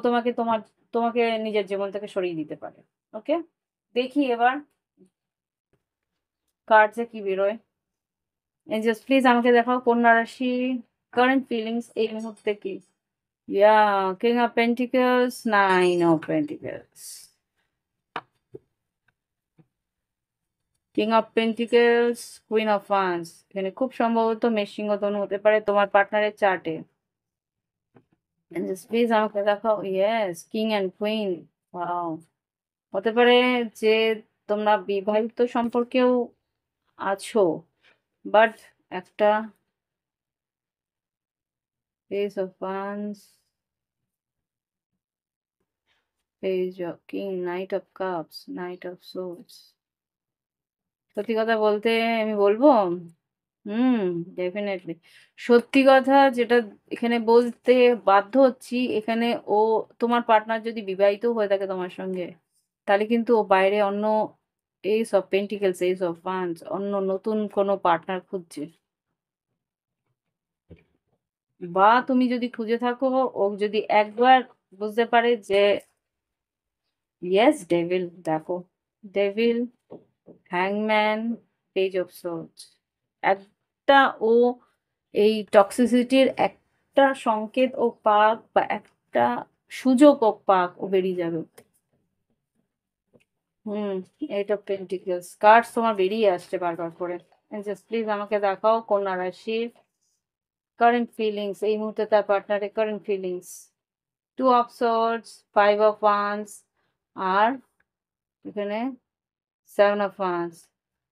তোমাকে নিজের জীবন থেকে সরিয়ে দিতে পারে। ওকে, দেখি এবার কার্ডসে কি বেরোয়। এঞ্জেলস প্লিজ আমাকে দেখাও কন্যা রাশি কারেন্ট ফিলিংস এই মুহূর্তে কি। Yeah, king of pentacles, nine of pentacles, king of pentacles, queen of wands. এখানে খুব সম্ভবত মেশিংগতন হতে পারে তোমার পার্টনারের চার্টে। প্লিজ আমাকে দেখাও। Yes, king and queen. Wow, হতে পারে যে তোমরা বিবাহিত সম্পর্কেও আছো, বাট একটা page of wands, page of king, night of cups, knight of swords. সত্যি কথা বলতে আমি বলবো, হুম, ডেফিনেটলি সত্যি কথা যেটা এখানে বলতে বাধ্য হচ্ছি। এখানে ও, তোমার পার্টনার যদি বিবাহিত হয়ে থাকে তোমার সঙ্গে, তাহলে কিন্তু ও বাইরে অন্য ace of pentacles, ace of wands, অন্য নতুন কোনো পার্টনার খুঁজছে। বা তুমি যদি খুঁজে থাকো, ও যদি একবার বুঝতে পারে যে ইয়েস, ডেভিল দেখো, ডেভিল, হ্যাংম্যান, পেজ অফ সোর্স। একটা ও এই টক্সিসিটির একটা সংকেত ও পাক, বা একটা সুযোগ ও পাক, ও বেরিয়ে যাবে। হুম, এইট অফ পেন্টিকলস কার্ডস তোমার বেরিয়ে আসছে বারবার করে। জাস্ট প্লিজ আমাকে দেখাও কন্যা রাশির কারেন্ট ফিলিংস এই মুহূর্তে, তার পার্টনারের current feelings. Two of swords, five of wands, আর এখানে সেভেন অফ ওয়ান্স।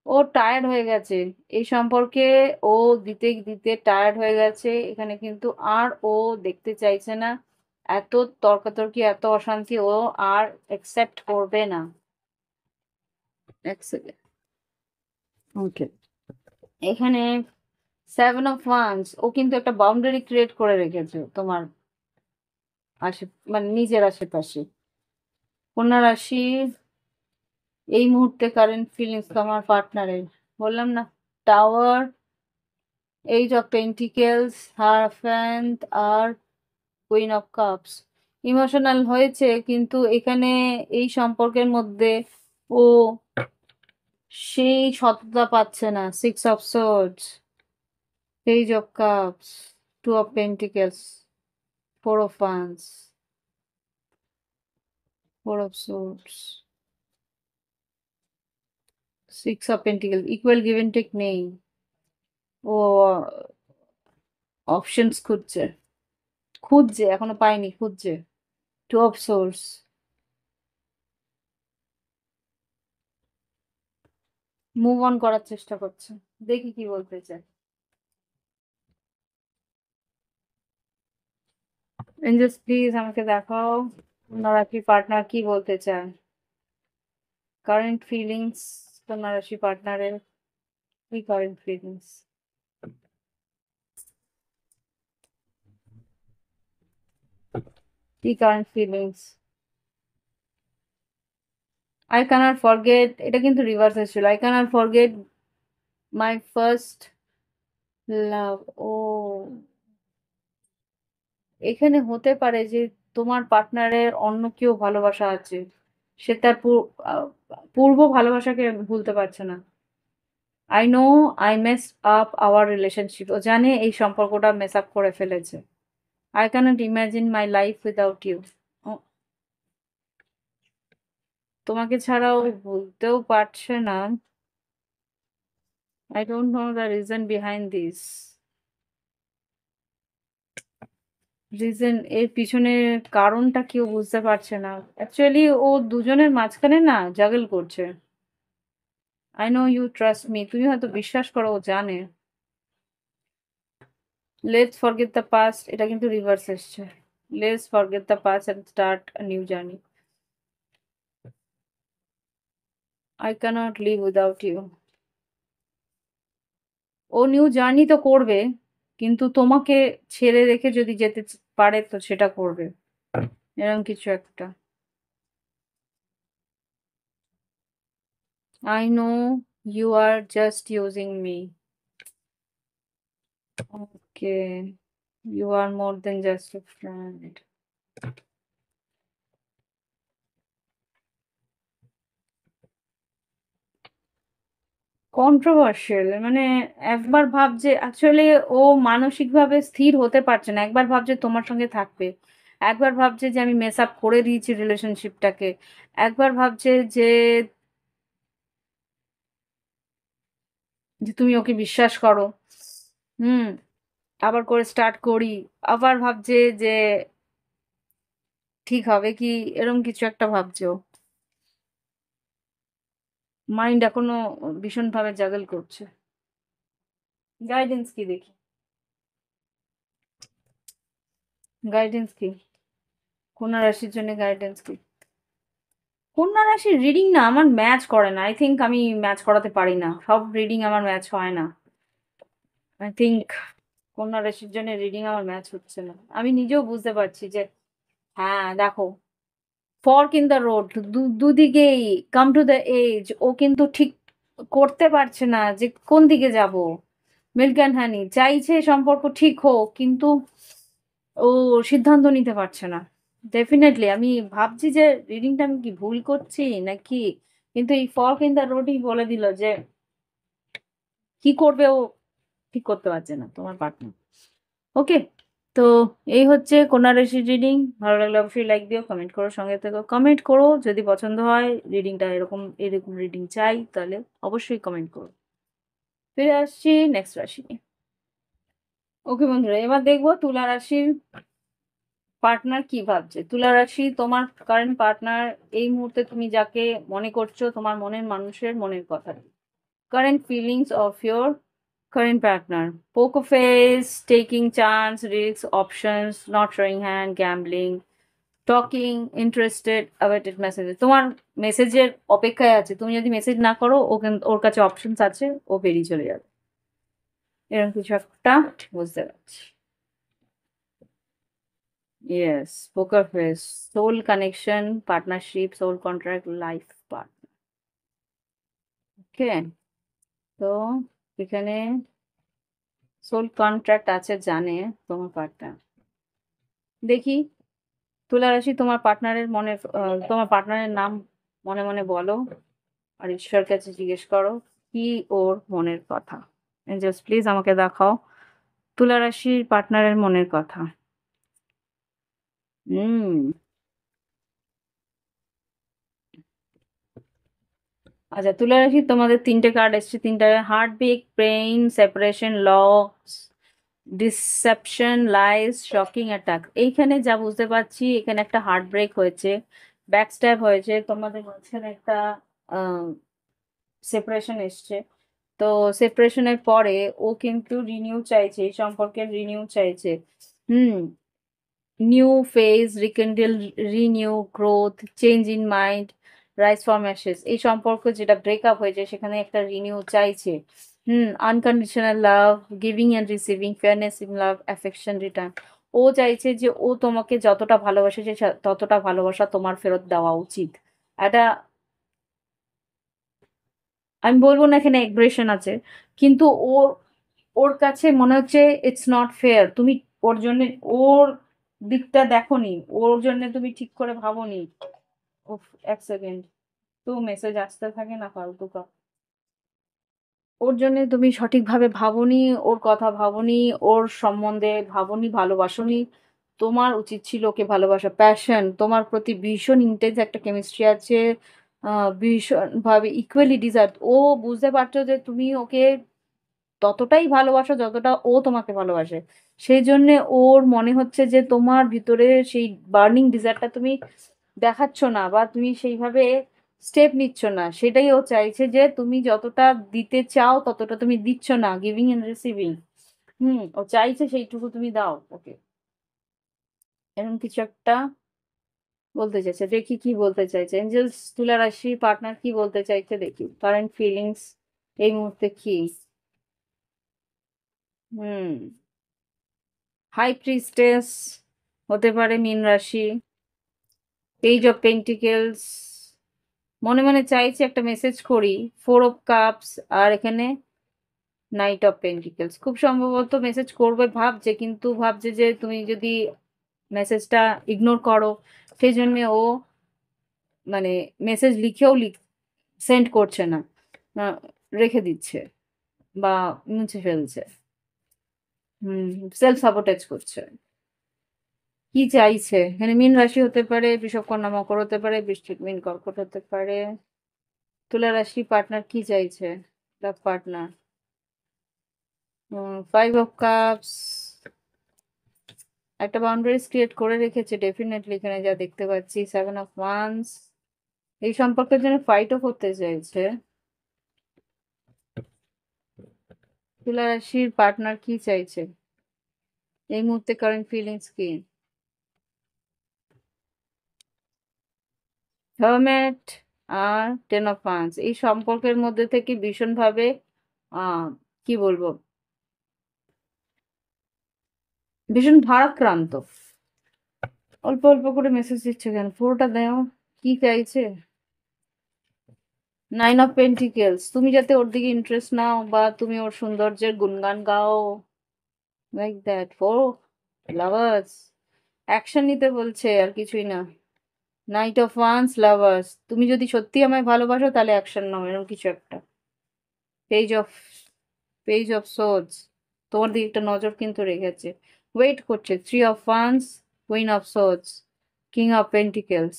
ও টায়ার্ড হয়ে গেছে এই সম্পর্কে, ও দিতে দিতে টায়ার্ড হয়ে গেছে এখানে, কিন্তু আর ও দেখতে চাইছে না এত তর্কাতর্কি, এত অশান্তি ও আর অ্যাকসেপ্ট করবে না। এক সেকেন্ড। ওকে, এখানে সেভেন অফ ওয়ান্স, ও কিন্তু একটা বাউন্ডারি ক্রিয়েট করে রেখেছে তোমার আশে, মানে নিজের আশেপাশে। কন্যা রাশি এই মুহূর্তে কারেন্ট ফিলিংস তোমার পার্টনারের, বললাম না, tower, eight of pentacles, hierophant, আর কুইন অফ কাপস। ইমোশনাল হয়েছে, কিন্তু এখানে এই সম্পর্কের মধ্যে ও সেই সততা পাচ্ছে না। Six of swords, page of cups, two of pentacles, four of wands, four of swords, six of pentacle. Equal give and take নেই, ও অপশনস খুঁজছে, খুঁজছে এখনো পাইনি, খুঁজছে। Two of swords, move on করার চেষ্টা করছে। দেখি কি বলতে চায়। এঞ্জেলস প্লিজ আমাকে দেখাও ওনারা কি পার্টনার কি বলতে চায়। কারেন্ট ফিলিংস কন্যা রাশি পার্টনারের কি কারেন্ট ফিলিংস। কি current feelings. I can't forget, এটা কিন্তু রিভার্স এসেছিল। I can't forget my first love. ও, এখানে হতে পারে যে তোমার পার্টনারের অন্য কেউ ভালোবাসা আছে, সে তার পূর্ব ভালোবাসাকে ভুলতে পারছে না। I know I mess up our relationship, ও জানে এই সম্পর্কটা মেস আপ করে ফেলেছে। I can't imagine my life without you, তোমাকে ছাড়াও ভুলতেও পারছে না। I don't know the reason behind this. Reason, এর পিছনে কারণটা কেউ বুঝতে পারছে না। অ্যাকচুয়ালি ও দুজনের মাঝখানে না জাগল করছে। I know you trust me, তুমি হয়তো বিশ্বাস করো ও জানে। লেটস ফরগেট দ্য পাস্ট, এটা কিন্তু রিভার্স এসছে। Let's forget the past and start a new journey. I can't live without you. ও নিউ জার্নি তো করবে, কিন্তু তোমাকে ছেড়ে রেখে যদি যেতে পারে তো সেটা করবে, এরকম কিছু একটা। I know you are just using me. Okay, you are more than just a friend. Controversial মানে, একবার ভাবছে অ্যাকচুয়ালি ও মানসিকভাবে স্থির হতে পারছে না। একবার ভাবছে তোমার সঙ্গে থাকবে, একবার ভাবছে যে আমি মেস আপ করে দিয়েছি রিলেশনশিপটাকে, একবার ভাবছে যে যে তুমি ওকে বিশ্বাস করো। হুম। আবার করে স্টার্ট করি, আবার ভাবছে যে ঠিক হবে কি, এরকম কিছু একটা ভাবছো। মাইন্ড এখনো ভীষণভাবে জাগল করছে। গাইডেন্স কি দেখি, গাইডেন্স কি, কন্যা রাশির জন্য গাইডেন্স কি? কন্যা রাশির রিডিং না আমার ম্যাচ করে না, আই থিঙ্ক আমি ম্যাচ করাতে পারি না, সব রিডিং আমার ম্যাচ হয় না। আই থিঙ্ক কন্যা রাশির জন্য রিডিং আমার ম্যাচ হচ্ছে না, আমি নিজেও বুঝতে পারছি যে হ্যাঁ দেখো, ফর্ক ইন দ্য রোড, দুদিকেই কাম টু দ্য এজ, ও কিন্তু ঠিক করতে পারছে না যে কোন দিকে যাব। মিল্ক অ্যান্ড হানি চাইছে সম্পর্ক ঠিক হোক, কিন্তু ও সিদ্ধান্ত নিতে পারছে না। ডেফিনেটলি আমি ভাবছি যে রিডিংটা আমি কি ভুল করছি নাকি, কিন্তু এই ফর্ক ইন দ্য রোডই বলে দিল যে কি করবে ও ঠিক করতে পারছে না তোমার পার্টনার। ওকে, তো এই হচ্ছে কন্যা রাশির রিডিং। ভালো লাগলে অবশ্যই লাইক দিও, কমেন্ট করো, সঙ্গে থেকো, কমেন্ট করো যদি পছন্দ হয়, রিডিংটা এরকম এরকম রিডিং চাই তাহলে অবশ্যই কমেন্ট করো। ফিরে আসছি নেক্সট রাশি নিয়ে। ওকে বন্ধুরা, এবার দেখবো তুলা রাশির পার্টনার কি ভাবছে। তুলা রাশি তোমার কারেন্ট পার্টনার, এই মুহূর্তে তুমি যাকে মনে করছো তোমার মনের মানুষের মনের কথা, current feelings of your current partner. Poker face, taking chance, risks, options, not showing hand, gambling, talking, interested, awaited messages. তোমার মেসেজের অপেক্ষায় আছে, তুমি যদি মেসেজ না করো ও ওর কাছে অপশনস আছে, ও বেরিয়ে চলে যাবে, এরকম কিছু একটা বুঝতে পারছি। Yes, poker face, soul connection, partnership, soul contract, life partner. Okay, তো এখানে সোল কন্ট্রাক্ট আছে জানে তোমার পার্টনার। দেখি তুলা রাশি তোমার পার্টনারের মনে, তোমার পার্টনারের নাম মনে মনে বলো, আর ঈশ্বর কাছে জিজ্ঞেস করো কি ওর মনের কথা। এঞ্জেলস প্লিজ আমাকে দেখাও তুলা রাশির পার্টনারের মনের কথা। হুম। আচ্ছা, তুলা রাশি তোমাদের তিনটে কার্ড এসছে, তিনটা heartbreak, pain, separation, loss, deception, lies, shocking attack. এইখানে যা বুঝতে পারছি এখানে একটা হার্ট ব্রেক হয়েছে, ব্যাক স্ট্যাব হয়েছে, তোমাদের মাঝখানে একটা সেপারেশন এসছে। তো সেপারেশনের পরে ও কিন্তু রিনিউ চাইছে, এই সম্পর্কের রিনিউ চাইছে। Hmm. New phase, rekindle, renew, growth, change in mind, rise from ashes. এই সম্পর্ক যেটা ব্রেকআপ হয়েছে সেখানে একটা রিনিউ চাইছে। Hmm. Unconditional love, giving and receiving, fairness in love, affection return. ও চাইছে যে ও তোমাকে যতটা ভালোবাসে ততটা ভালোবাসা তোমার ফেরত দেওয়া উচিত। একটা, আমি বলবো না এখানে এগ্রেশন আছে, কিন্তু ওর ওর কাছে মনে হচ্ছে ইটস নট ফেয়ার, তুমি ওর জন্য ওর দিকটা দেখোনি, ওর জন্য তুমি ঠিক করে ভাবোনি। উফ, এক সেকেন্ড, তো মেসেজ আসতে থাকে না ফালতু কা। ওর জন্য তুমি সঠিকভাবে ভাবোনি, ওর কথা ভাবোনি, ওর সম্বন্ধে ভাবোনি, ভালোবাসোনি। তোমার উচিত ছিল ওকে ভালোবাসা, প্যাশন তোমার প্রতি ভীষণ ইন্টেন্স একটা কেমিস্ট্রি আছে, ভীষণভাবে ইকুয়ালি ডিজার্ভ। ও বুঝতে পারছো যে তুমি ওকে ততটাই ভালোবাসো যতটা ও তোমাকে ভালোবাসে। সেই জন্যে ওর মনে হচ্ছে যে তোমার ভিতরে সেই বার্নিং ডিজায়ারটা তুমি দেখাচ্ছ না, বা তুমি সেইভাবে স্টেপ নিচ্ছ না। সেটাই ও চাইছে যে তুমি যতটা দিতে চাও ততটা তুমি দিচ্ছ না, গিভিং এন্ড রিসিভিং। ও চাইছে সেইটুকু তুমি দাও ওকে। এরকম কিছু একটা বলতে চাইছে, দেখি কি বলতে চাইছে। এঞ্জেলস তুলা রাশি পার্টনার কি বলতে চাইছে দেখি, কারেন্ট ফিলিংস এই মুহূর্তে কি। হুম হাই প্রিস্টেস হতে পারে মীন রাশি। পেজ অফ পেন্টিকেলস মনে মনে চাইছে একটা মেসেজ করি। 4 অফ কাপস আর এখানে নাইট অফ পেন্টিকেলস, খুব সম্ভবত মেসেজ করবে ভাবছে, কিন্তু ভাবছে যে তুমি যদি মেসেজটা ইগনোর করো সেই জন্য ও মানে মেসেজ লিখেও সেন্ড করছে না, না, রেখে দিচ্ছে বা মুছে ফেলছে। সেলফ সাবোটেজ করছে। কি চাইছে এখানে, মীন রাশি হতে পারে, বৃষভ কন্যা মকর হতে পারে, বৃশ্চিক মীন কর্কট হতে পারে। তুলা রাশি পার্টনার কি চাইছে, লাভ পার্টনার। 5 অফ কাপস একটা বাউন্ডারিজ ক্রিয়েট করে রেখেছে ডেফিনেটলি, এখানে যা দেখতে পাচ্ছি। 7 অফ ওয়ান্স এই সম্পর্কের জন্য ফাইটও করতে চাইছে। তুলা রাশির পার্টনার কি চাইছে এই মুহূর্তে, কারেন্ট ফিলিংস কি। হারমেট আর 10 অফ ওয়ান্স এই সম্পর্কের মধ্যে থেকে ভীষণভাবে কি বলবো, ভীষণ ভারাক্রান্ত। অল্প অল্প করে মেসেজ দিচ্ছে কেন, পুরোটা দেও কি চাইছে। 9 অফ পেন্টিকেলস তুমি যাতে ওর দিকে ইন্টারেস্ট নাও বা তুমি ওর সৌন্দর্যের গুণগান গাও, লাইক দ্যাট। 4 লাভার্স অ্যাকশন নিতে বলছে আর কিছুই না। নাইট অফ ওয়ান্স লাভার্স তুমি যদি সত্যি আমায় ভালোবাসো তাহলে অ্যাকশন নাও, এরকম কিছু একটা। Page of page of swords তোমার দিকে একটা নজর কিন্তু রেখেছে, ওয়েট করছে। 3 of wands queen of swords king of pentacles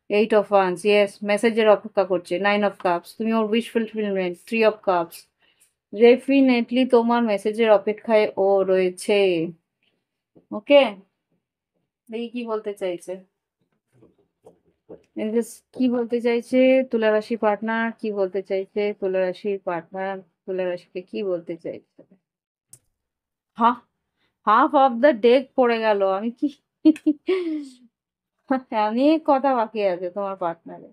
8 of wands yes মেসেজের অপেক্ষা করছে। 9 অফ কাপস তুমি ওর wish fulfilment. 3 of cups definitely তোমার মেসেজের অপেক্ষায় ও রয়েছে। ওকে, দেখি কি বলতে চাইছে। কি বলতে চাইছে তুলা রাশি পার্টনার, কি বলতে চাইছে তুলা রাশির পার্টনার, তুলা রাশিকে কি বলতে চাইছে। হ্যাঁ, হাফ অফ দ্য ডেক পড়ে গেল, আমি কি অনেক কথা বাকি আছে তোমার পার্টনারে।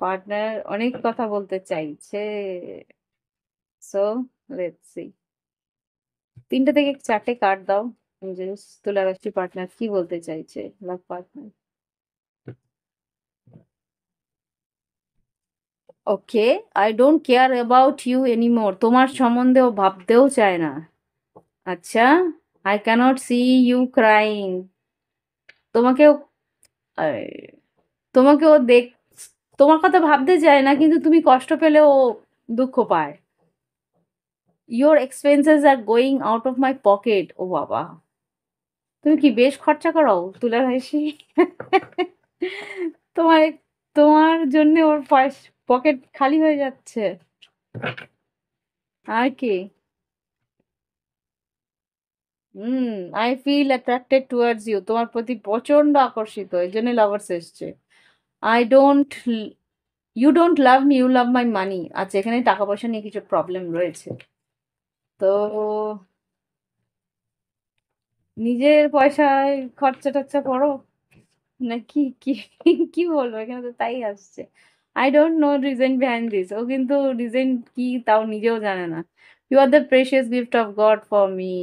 পার্টনার অনেক কথা বলতে চাইছে। সো লেটস সি, 3টে থেকে 4টে কার্ড দাও। যে তুলা রাশি পার্টনার কি বলতে চাইছে, love partner. Okay, I don't care about you anymore তোমার সম্বন্ধে ও ভাবতেও চায় না। আচ্ছা, I can't see you crying তোমাকেও তোমাকে ও তোমার কথা ভাবতে চায় না, কিন্তু তুমি কষ্ট পেলে ও দুঃখ পায়। Your expenses are going out of my pocket ও বাবা, তুমি কি বেশ খরচা করো তুলা রাশি তোমার তোমার জন্য ওর পকেট খালি হয়ে যাচ্ছে। আর কি, I feel attracted towards you তোমার প্রতি প্রচন্ড আকর্ষিত, এই জন্য লাভার্স এসছে। I don't you don't love me you love my money. আচ্ছা, এখানে টাকা পয়সা নিয়ে কিছু প্রবলেম রয়েছে। তো নিজের পয়সায় খরচা টরচা করো নাকি কি, কি বলবো, এখানে তো তাই আসছে। I don't know reason behind this, ও কিন্তু রিজন কি তাও নিজেও জানে না। You are the precious gift of God for me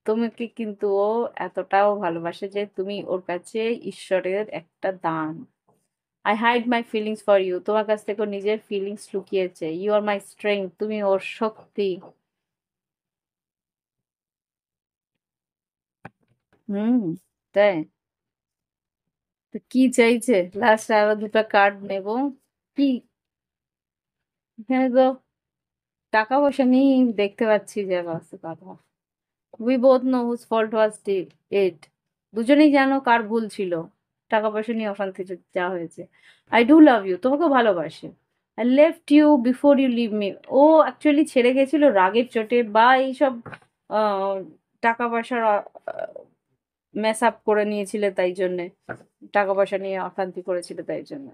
তোমাকে কিন্তু ও এতটাও ভালোবাসে যে তুমি ওর কাছে ঈশ্বরের একটা দান। I hide my feelings for you তোমার কাছ থেকে ওর নিজের ফিলিংস লুকিয়েছে। ইউ আর মাই স্ট্রেংথ তুমি ওর শক্তি। হুম, তাই তো কি চাইছে লাস্ট, আরো 2টা কার্ড নেব। কি, এখানে তো টাকা পয়সা নিয়ে দেখতে পাচ্ছি যে বাস্তু কথা। We both know whose fault was it দুজনেই জানো কার ভুল ছিল, টাকা পয়সা নিয়ে অশান্তি যা হয়েছে। আই ডু লাভ ইউ তোমাকেও ভালোবাসে। I left you before you leave me ও অ্যাকচুয়ালি ছেড়ে গেছিল রাগের চোটে বা এইসব আহ, টাকা পয়সার মেস আপ করে নিয়েছিলে তাই জন্যে, টাকা পয়সা নিয়ে অশান্তি করেছিল তাই জন্য।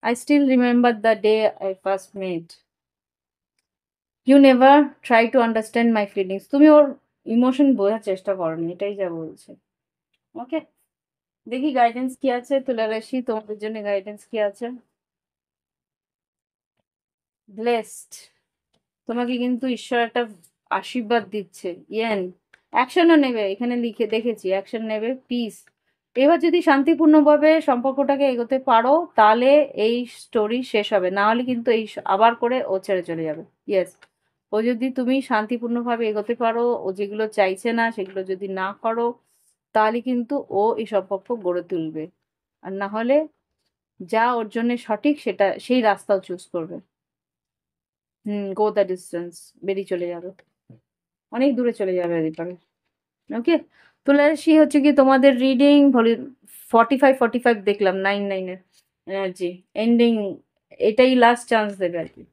I still remember the day I first met you never try to understand my feelings. তুমি ওর ইমোশন বোঝার চেষ্টা করনি, এটাই যা বলছে। ওকে, দেখি গাইডেন্স কি আছে তুলা রাশি, তোমাদের জন্য গাইডেন্স কি আছে। ব্লেসড, তোমাকে কিন্তু ঈশ্বর একটা আশীর্বাদ দিচ্ছে। ইয়েন, অ্যাকশনও নেবে, এখানে লিখে দেখেছি অ্যাকশন নেবে। পিস, এবার যদি শান্তিপূর্ণভাবে সম্পর্কটাকে এগোতে পারো তাহলে এই স্টোরি শেষ হবে, না হলে কিন্তু এই আবার করে ও ছেড়ে চলে যাবে। ইয়েস, ও যদি তুমি শান্তিপূর্ণভাবে এগোতে পারো, ও যেগুলো চাইছে না সেগুলো যদি না করো, তাহলে কিন্তু ও এই সম্পর্ক গড়ে তুলবে। আর না হলে যা ওর জন্য সঠিক সেটা সেই রাস্তাও চুজ করবে। গো দ্য ডিস্টেন্স, বেরিয়ে চলে যাবে, অনেক দূরে চলে যাবে এদিকে। ওকে, তুলারাশি হচ্ছে কি তোমাদের রিডিং ভলিউম 45 দেখলাম, 9 এনার্জি এন্ডিং, এটাই লাস্ট চান্স দেবে আর কি।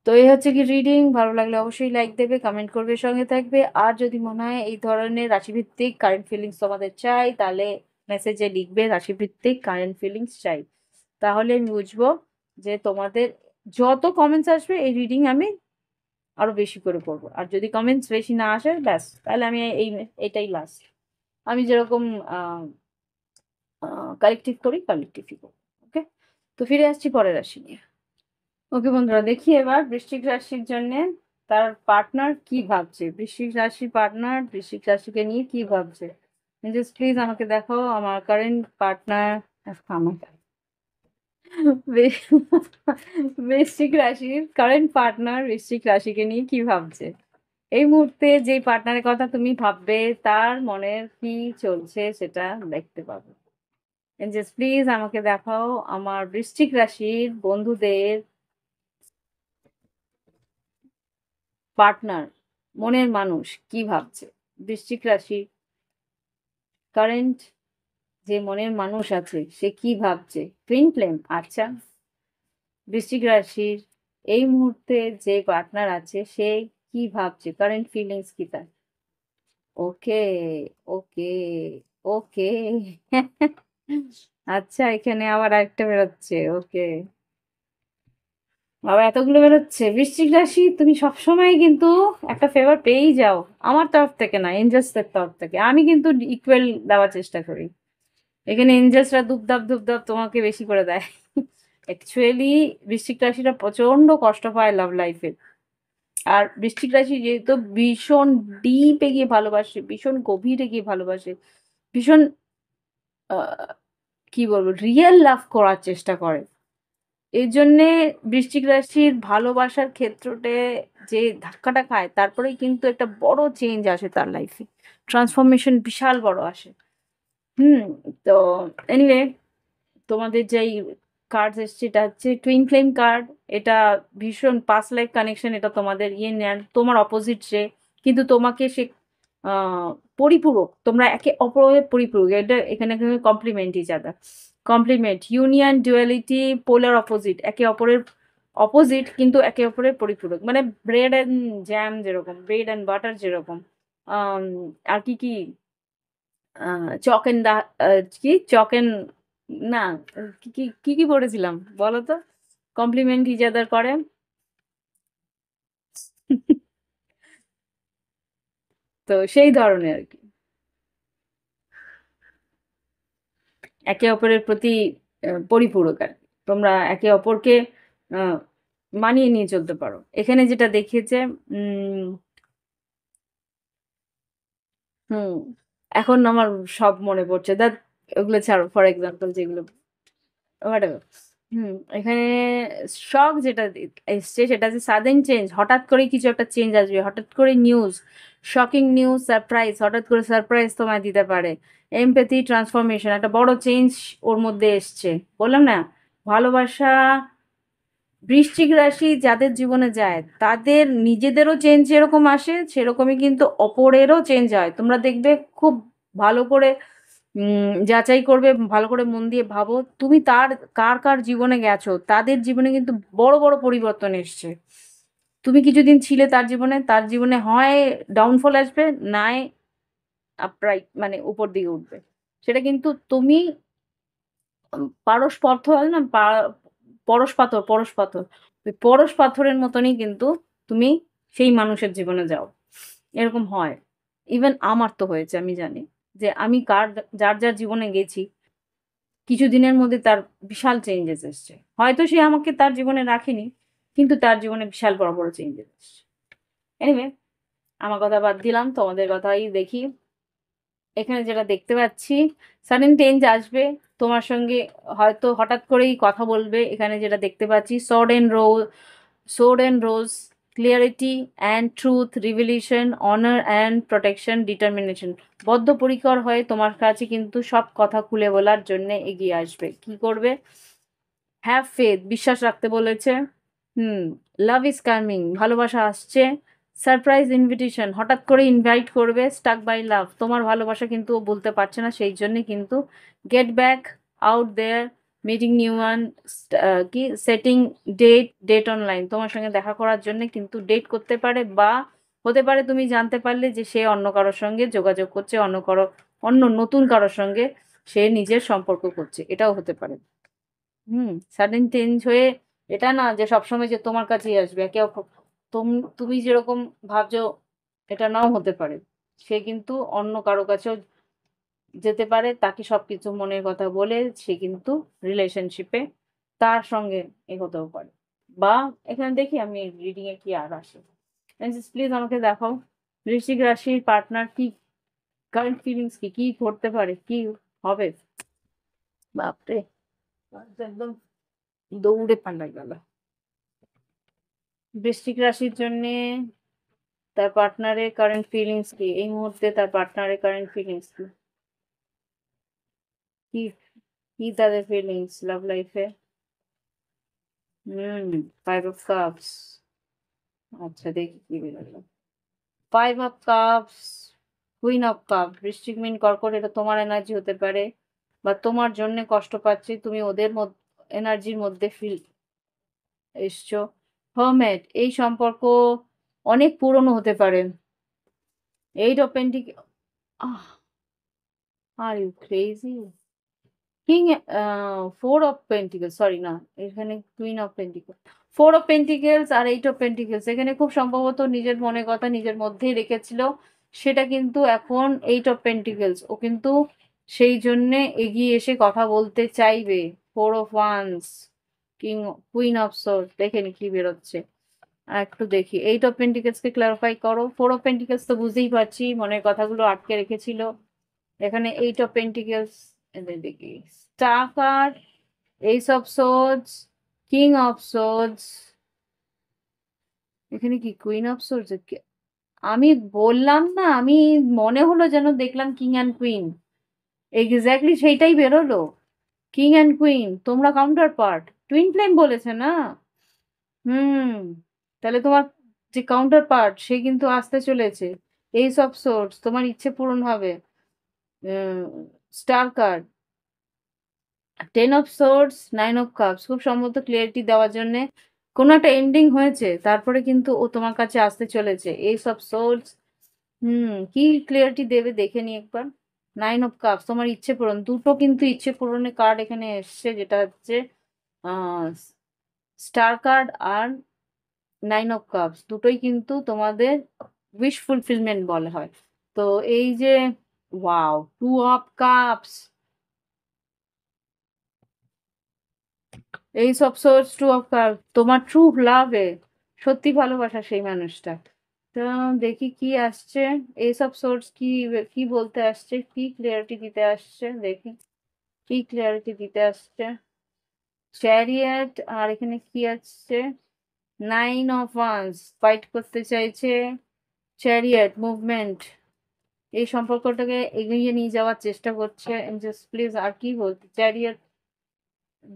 তো এই হচ্ছে কি রিডিং, ভালো লাগলে অবশ্যই লাইক দেবে, কমেন্ট করবে, সঙ্গে থাকবে। আর যদি মনে হয় এই ধরনের রাশিভিত্তিক কারেন্ট ফিলিংস তোমাদের চাই, তাহলে মেসেজে লিখবে রাশিভিত্তিক কারেন্ট ফিলিংস চাই, তাহলে আমি বুঝবো যে তোমাদের যত কমেন্টস আসবে এই রিডিং আমি আরো বেশি করে করবো। আর যদি কমেন্টস বেশি না আসে ব্যাস, তাহলে আমি এটাই লাস্ট। আমি যেরকম কালেক্টিভ করি কালেক্টিভই করবো। ওকে, তো ফিরে আসছি পরের রাশি নিয়ে। ওকে বন্ধুরা, দেখি এবার বৃশ্চিক রাশির জন্য তার পার্টনার কি ভাবছে। বৃশ্চিক রাশির পার্টনার বৃশ্চিক রাশিকে নিয়ে কি ভাবছে, জাস্ট প্লিজ আমাকে দেখাও। আমার কারেন্ট পার্টনার বৃশ্চিক রাশির কারেন্ট পার্টনার বৃশ্চিক রাশিকে নিয়ে কি ভাবছে এই মুহূর্তে। যে পার্টনারের কথা তুমি ভাববে তার মনের কি চলছে সেটা দেখতে পাবে। জাস্ট প্লিজ আমাকে দেখাও আমার বৃশ্চিক রাশির বন্ধুদের পার্টনার, মনের মানুষ কি ভাবছে। বৃশ্চিক রাশি কারেন্ট যে মনের মানুষ আছে সে কি ভাবছে। টুইন ফ্লেম, আচ্ছা। বৃশ্চিক রাশির এই মুহূর্তে যে পার্টনার আছে সে কি ভাবছে, কারেন্ট ফিলিংস কি তার। ওকে, ওকে, ওকে। আচ্ছা, এখানে আবার আরেকটা বেরোচ্ছে। ওকে, বাবা এতগুলো বেরোচ্ছে। বৃশ্চিক রাশি তুমি সবসময় কিন্তু একটা ফেভার পেয়েই যাও, আমার তরফ থেকে না, এঞ্জেলসদের তরফ থেকে। আমি কিন্তু ইকুয়াল দেওয়ার চেষ্টা করি, এখানে এঞ্জেলসরা ধুপধাপ ধুপধাপ তোমাকে বেশি করে দেয়। অ্যাকচুয়ালি বৃশ্চিক রাশিটা প্রচন্ড কষ্ট পায় লাভ লাইফে। আর বৃশ্চিক রাশি যেহেতু ভীষণ ডিপে গিয়ে ভালোবাসে, ভীষণ গভীরে গিয়ে ভালোবাসে, ভীষণ কি বলবো রিয়েল লাভ করার চেষ্টা করে। এই জন্যে বৃশ্চিক রাশির ভালোবাসার ক্ষেত্রতে যে ধাক্কাটা খায় তারপরেই কিন্তু একটা বড় চেঞ্জ আসে তার লাইফে, ট্রান্সফরমেশন বিশাল বড় আসে। হুম, তো এনিওয়ে তোমাদের যেই কার্ড এসছে এটা হচ্ছে টুইন ফ্লেম কার্ড। এটা ভীষণ পাস্ট লাইফ কানেকশন, এটা তোমাদের ইয়ে নেন, তোমার অপোজিট সে, কিন্তু তোমাকে সে আহ, পরিপূরক, তোমরা একে অপরের পরিপূরক। এটা এখানে complement each other, complement, union, duality, polar opposite, একে অপরের অপোজিট কিন্তু একে অপরের পরিপূরক। মানে ব্রেড অ্যান্ড জ্যাম যেরকম, ব্রেড অ্যান্ড বাটার যেরকম, আম, আর কি কি চক এন্ড কি চক এন্ড না, কি কি কি কি পড়েছিলাম বলো তো, কমপ্লিমেন্ট ইচ আদার করে। তো সেই ধরনের আর কি, একে অপরের প্রতি পরিপূরক আর কি। তোমরা একে অপরকে আহ, মানিয়ে নিয়ে চলতে পারো। এখানে যেটা দেখিয়েছে, উম হুম, এখন আমার সব মনে পড়ছে, দ্যাট ওগুলো ছাড়ো, ফর এক্সাম্পল যেগুলো whatever। এখানে শখ যেটা এসছে সেটা হচ্ছে সাডেন চেঞ্জ, হঠাৎ করে কিছু একটা চেঞ্জ আসবে, হঠাৎ করে নিউজ, শকিং নিউজ, সারপ্রাইজ, হঠাৎ করে সারপ্রাইজ তোমায় দিতে পারে। এমপ্যাথি, ট্রান্সফরমেশন, একটা বড় চেঞ্জ ওর মধ্যে এসছে। বললাম না, ভালোবাসা বৃশ্চিক রাশি যাদের জীবনে যায় তাদের নিজেদেরও চেঞ্জ যেরকম আসে সেরকমই কিন্তু অপরেরও চেঞ্জ হয়। তোমরা দেখবে খুব ভালো করে যাচাই করবে, ভালো করে মন দিয়ে ভাবো তুমি তার কার কার জীবনে গেছো, তাদের জীবনে কিন্তু বড় বড় পরিবর্তন এসছে। তুমি কিছুদিন ছিলে তার জীবনে, তার জীবনে হয় ডাউনফল আসবে, নাই আপরাইট মানে উপর দিকে উঠবে। সেটা কিন্তু তুমি পারস পাথর হয় না, পরশ পাথর, পরশ পাথর, ওই পরশ পাথরের মতনই কিন্তু তুমি সেই মানুষের জীবনে যাও। এরকম হয়। ইভেন আমার তো হয়েছে, আমি জানি যে আমি যার যার জীবনে গেছি, কিছুদিনের মধ্যে তার বিশাল চেঞ্জেস এসছে। হয়তো সে আমাকে তার জীবনে রাখেনি, কিন্তু তার জীবনে বিশাল বড় বড় চেঞ্জেস এসছে। এনিওয়ে, আমার কথা বাদ দিলাম, তোমাদের কথাই দেখি। এখানে যেটা দেখতে পাচ্ছি, সাডেন চেঞ্জ আসবে তোমার সঙ্গে, হয়তো হঠাৎ করেই কথা বলবে। এখানে যেটা দেখতে পাচ্ছি, sword and rose, clarity and truth, revelation, honour and protection, determination. বদ্ধপরিকর হয়ে তোমার কাছে কিন্তু সব কথা খুলে বলার জন্য এগিয়ে আসবে। কি করবে? হ্যাভ ফেথ, বিশ্বাস রাখতে বলেছে। হুম। লাভ ইজ কামিং, ভালোবাসা আসছে। সারপ্রাইজ ইনভিটেশন, হঠাৎ করে ইনভাইট করবে। স্টাক বাই লাভ, তোমার ভালোবাসা কিন্তু ও বলতে পারছে না, সেই জন্য কিন্তু get back out there, meeting new one, কি সেটিং ডেট অনলাইন, তোমার সঙ্গে দেখা করার জন্য কিন্তু ডেট করতে পারে, বা হতে পারে তুমি জানতে পারলে যে সে অন্য কারোর সঙ্গে যোগাযোগ করছে, অন্য নতুন কারোর সঙ্গে সে নিজের সম্পর্ক করছে, এটাও হতে পারে। সাডেন চেঞ্জ হয়ে, এটা না যে সবসময় যে তোমার কাছেই আসবে। তুমি যেরকম ভাবছো, এটা নাও হতে পারে। সে কিন্তু অন্য কারো কাছেও যেতে পারে, তাকে সবকিছু মনের কথা বলে সে কিন্তু রিলেশনশিপে তার সঙ্গে এগোতেও পারে। বা এখানে দেখি আমি রিডিং এ কি আর আসে। প্লিজ আমাকে দেখাও, বৃশ্চিক রাশির পার্টনার কি কারেন্ট ফিলিংস, কি কি করতে পারে, কি হবে। বাপরে, একদম দৌড়ে পাল্লা গেল। বৃশ্চিক রাশির জন্যে তার পার্টনারের কারেন্ট ফিলিংস কি? এই মুহূর্তে তার পার্টনারের কারেন্ট ফিলিংস কি? কি কি তাদের ফিলিংস লাভ লাইফে? হুম, 5 অফ কাপস। আচ্ছা, দেখি কি বেরোলো। 5 of cups, queen of cup, বৃশ্চিক মিন কর্কট, এটা তোমার এনার্জি হতে পারে, বা তোমার জন্য কষ্ট পাচ্ছি, তুমি ওদের এনার্জির মধ্যে এসছো। হারমেট, এই সম্পর্ক অনেক পুরনো হতে পারে। 8 of pentacles, are you crazy. King, 4 of pentacles, sorry না, এখানে queen of pentacle. 4 of pentacles আর 8 অফ পেন্টিকেলস, এখানে খুব সম্ভবত নিজের মনের কথা নিজের মধ্যেই রেখেছিল, সেটা কিন্তু এখন 8 অফ পেন্টিকেলস, ও কিন্তু সেই জন্যে এগিয়ে এসে কথা বলতে চাইবে। 4 of wands, king, queen of sword, দেখে নি কি বেরোচ্ছে। আর একটু দেখি 8 অফ পেন্টিকেলস কে ক্লারিফাই করো। 4 অফ পেন্টিকেলস তো বুঝতেই পারছি মনের কথাগুলো আটকে রেখেছিল। এখানে 8 অফ পেন্টিকেলস, এদের দেখি star card, ace of swords, king of swords, এখানে কি কুইন অফ সোর্ডস। আমি বললাম না, আমি মনে হলো যেন দেখলাম কিং অ্যান্ড কুইন, এক্স্যাক্টলি সেইটাই বেরোলো। কিং অ্যান্ড কুইন, তোমরা কাউন্টার পার্ট, টুইন ফ্লেম বলেছে না। হুম, তাহলে তোমার যে কাউন্টার পার্ট সে কিন্তু আসতে চলেছে। এইস অফ সোর্ডস, তোমার ইচ্ছে পূরণ হবে। Star card, 10 of swords, 9 of cups, খুব সম্ভবত ক্লিয়ারিটি দেওয়ার জন্য কোনো একটা এন্ডিং হয়েছে, তারপরে কিন্তু ও তোমার কাছে আসতে চলেছে। এইস অফ সোর্ডস, কি ক্লিয়ারিটি দেবে দেখে নি একবার। 9 অফ কাপস, তোমার ইচ্ছে পূরণ, দুটো কিন্তু ইচ্ছে পূরণের কার্ড এখানে এসছে, যেটা হচ্ছে স্টার কার্ড আর 9 অফ কাপস, দুটোই কিন্তু তোমাদের উইশ ফুলফিলমেন্ট বলা হয়। তো এই যে, wow, 2 of cups, ace of swords, 2 of cup, তোমার ট্রু লাভে সত্যি ভালোবাসা সেই মানুষটা। তো দেখি কি আসছে। এইস অফ সোর্স কি কি বলতে আসছে, কি ক্লিয়ারিটি দিতে আসছে, দেখি কি ক্লিয়ারিটি দিতে আসছে। চ্যারিয়েট, আর এখানে কি আসছে? 9 অফ ওয়ান্স, ফাইট করতে চাইছে। চ্যারিয়েট, মুভমেন্ট, এই সম্পর্কটাকে এগিয়ে নিয়ে যাওয়ার চেষ্টা করছে। জাস্ট প্লিজ, আর কি বলতে, চ্যারিয়েট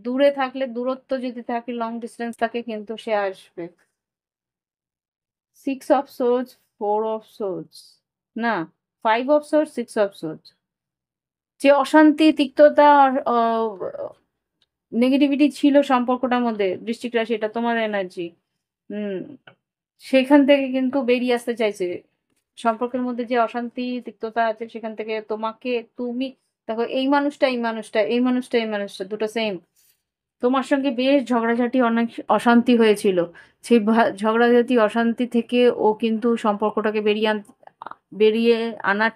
দূরে থাকলে, দূরত্ব যদি থাকে, লং ডিস্টেন্স থাকে, কিন্তু সে আসবে। 6 অফ সোর্স, 4 অফ সোর্স, না, 5 অফ সোর্স, 6 অফ সোর্স, যে অশান্তি, তিক্ততা, নেগেটিভিটি ছিল সম্পর্কটার মধ্যে, বৃশ্চিক রাশি, এটা তোমার এনার্জি। হুম, সেখান থেকে কিন্তু বেরিয়ে আসতে চাইছে। সম্পর্কের মধ্যে যে অশান্তি, তিক্ততা আছে, সেখান থেকে তুমি দেখো, এই মানুষটা, এই মানুষটা, এই মানুষটা, এই মানুষটা দুটো সেম। তোমার সঙ্গে বেশ ঝগড়াঝাটি অনেক অশান্তি হয়েছিল। সেই ঝগড়াঝাটি অশান্তি থেকে ও কিন্তু সম্পর্কটাকে বেরিয়ে আনার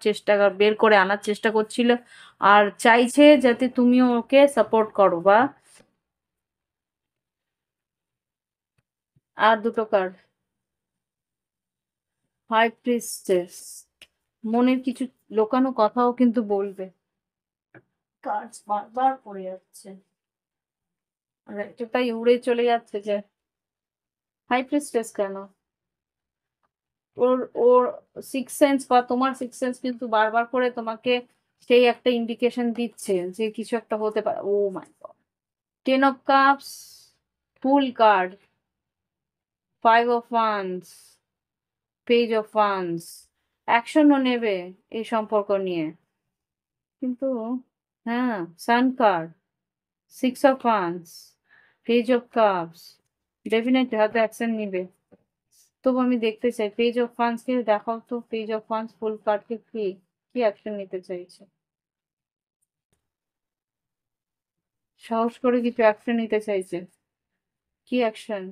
বের করে আনার চেষ্টা করছিল। আর চাইছে যাতে তুমি ওকে সাপোর্ট করো বা আর দুটো কার্ড, হাই প্রিস্টেস, মনের কিছু লোকানো কথাও কিন্তু বলবে। কার্ডস বারবার পড়ে যাচ্ছে আর একটাই উড়ে চলে যাচ্ছে যে হাই প্রিস্টেস কেন? ওর ওর সিক্স সেন্স বা তোমার সিক্স সেন্স কিন্তু বারবার করে তোমাকে সেই একটা ইন্ডিকেশন দিচ্ছে যে কিছু একটা হতে পারে। Oh my God, ten of cups, fool card, five of wands, page of wands. অ্যাকশনও নেবে এই সম্পর্ক নিয়ে, কিন্তু হ্যাঁ, sun card, six of wands, page of cups, definitely হয়তো অ্যাকশন নিবে। তবু আমি দেখতে চাই পেজ অফ ওয়ান্স কে দেখাও তো, পেজ অফ ওয়ান্স ফুল কার্ডকে কি কি অ্যাকশন নিতে চাইছে? সাহস করে কিছু অ্যাকশন নিতে চাইছে, কি অ্যাকশন?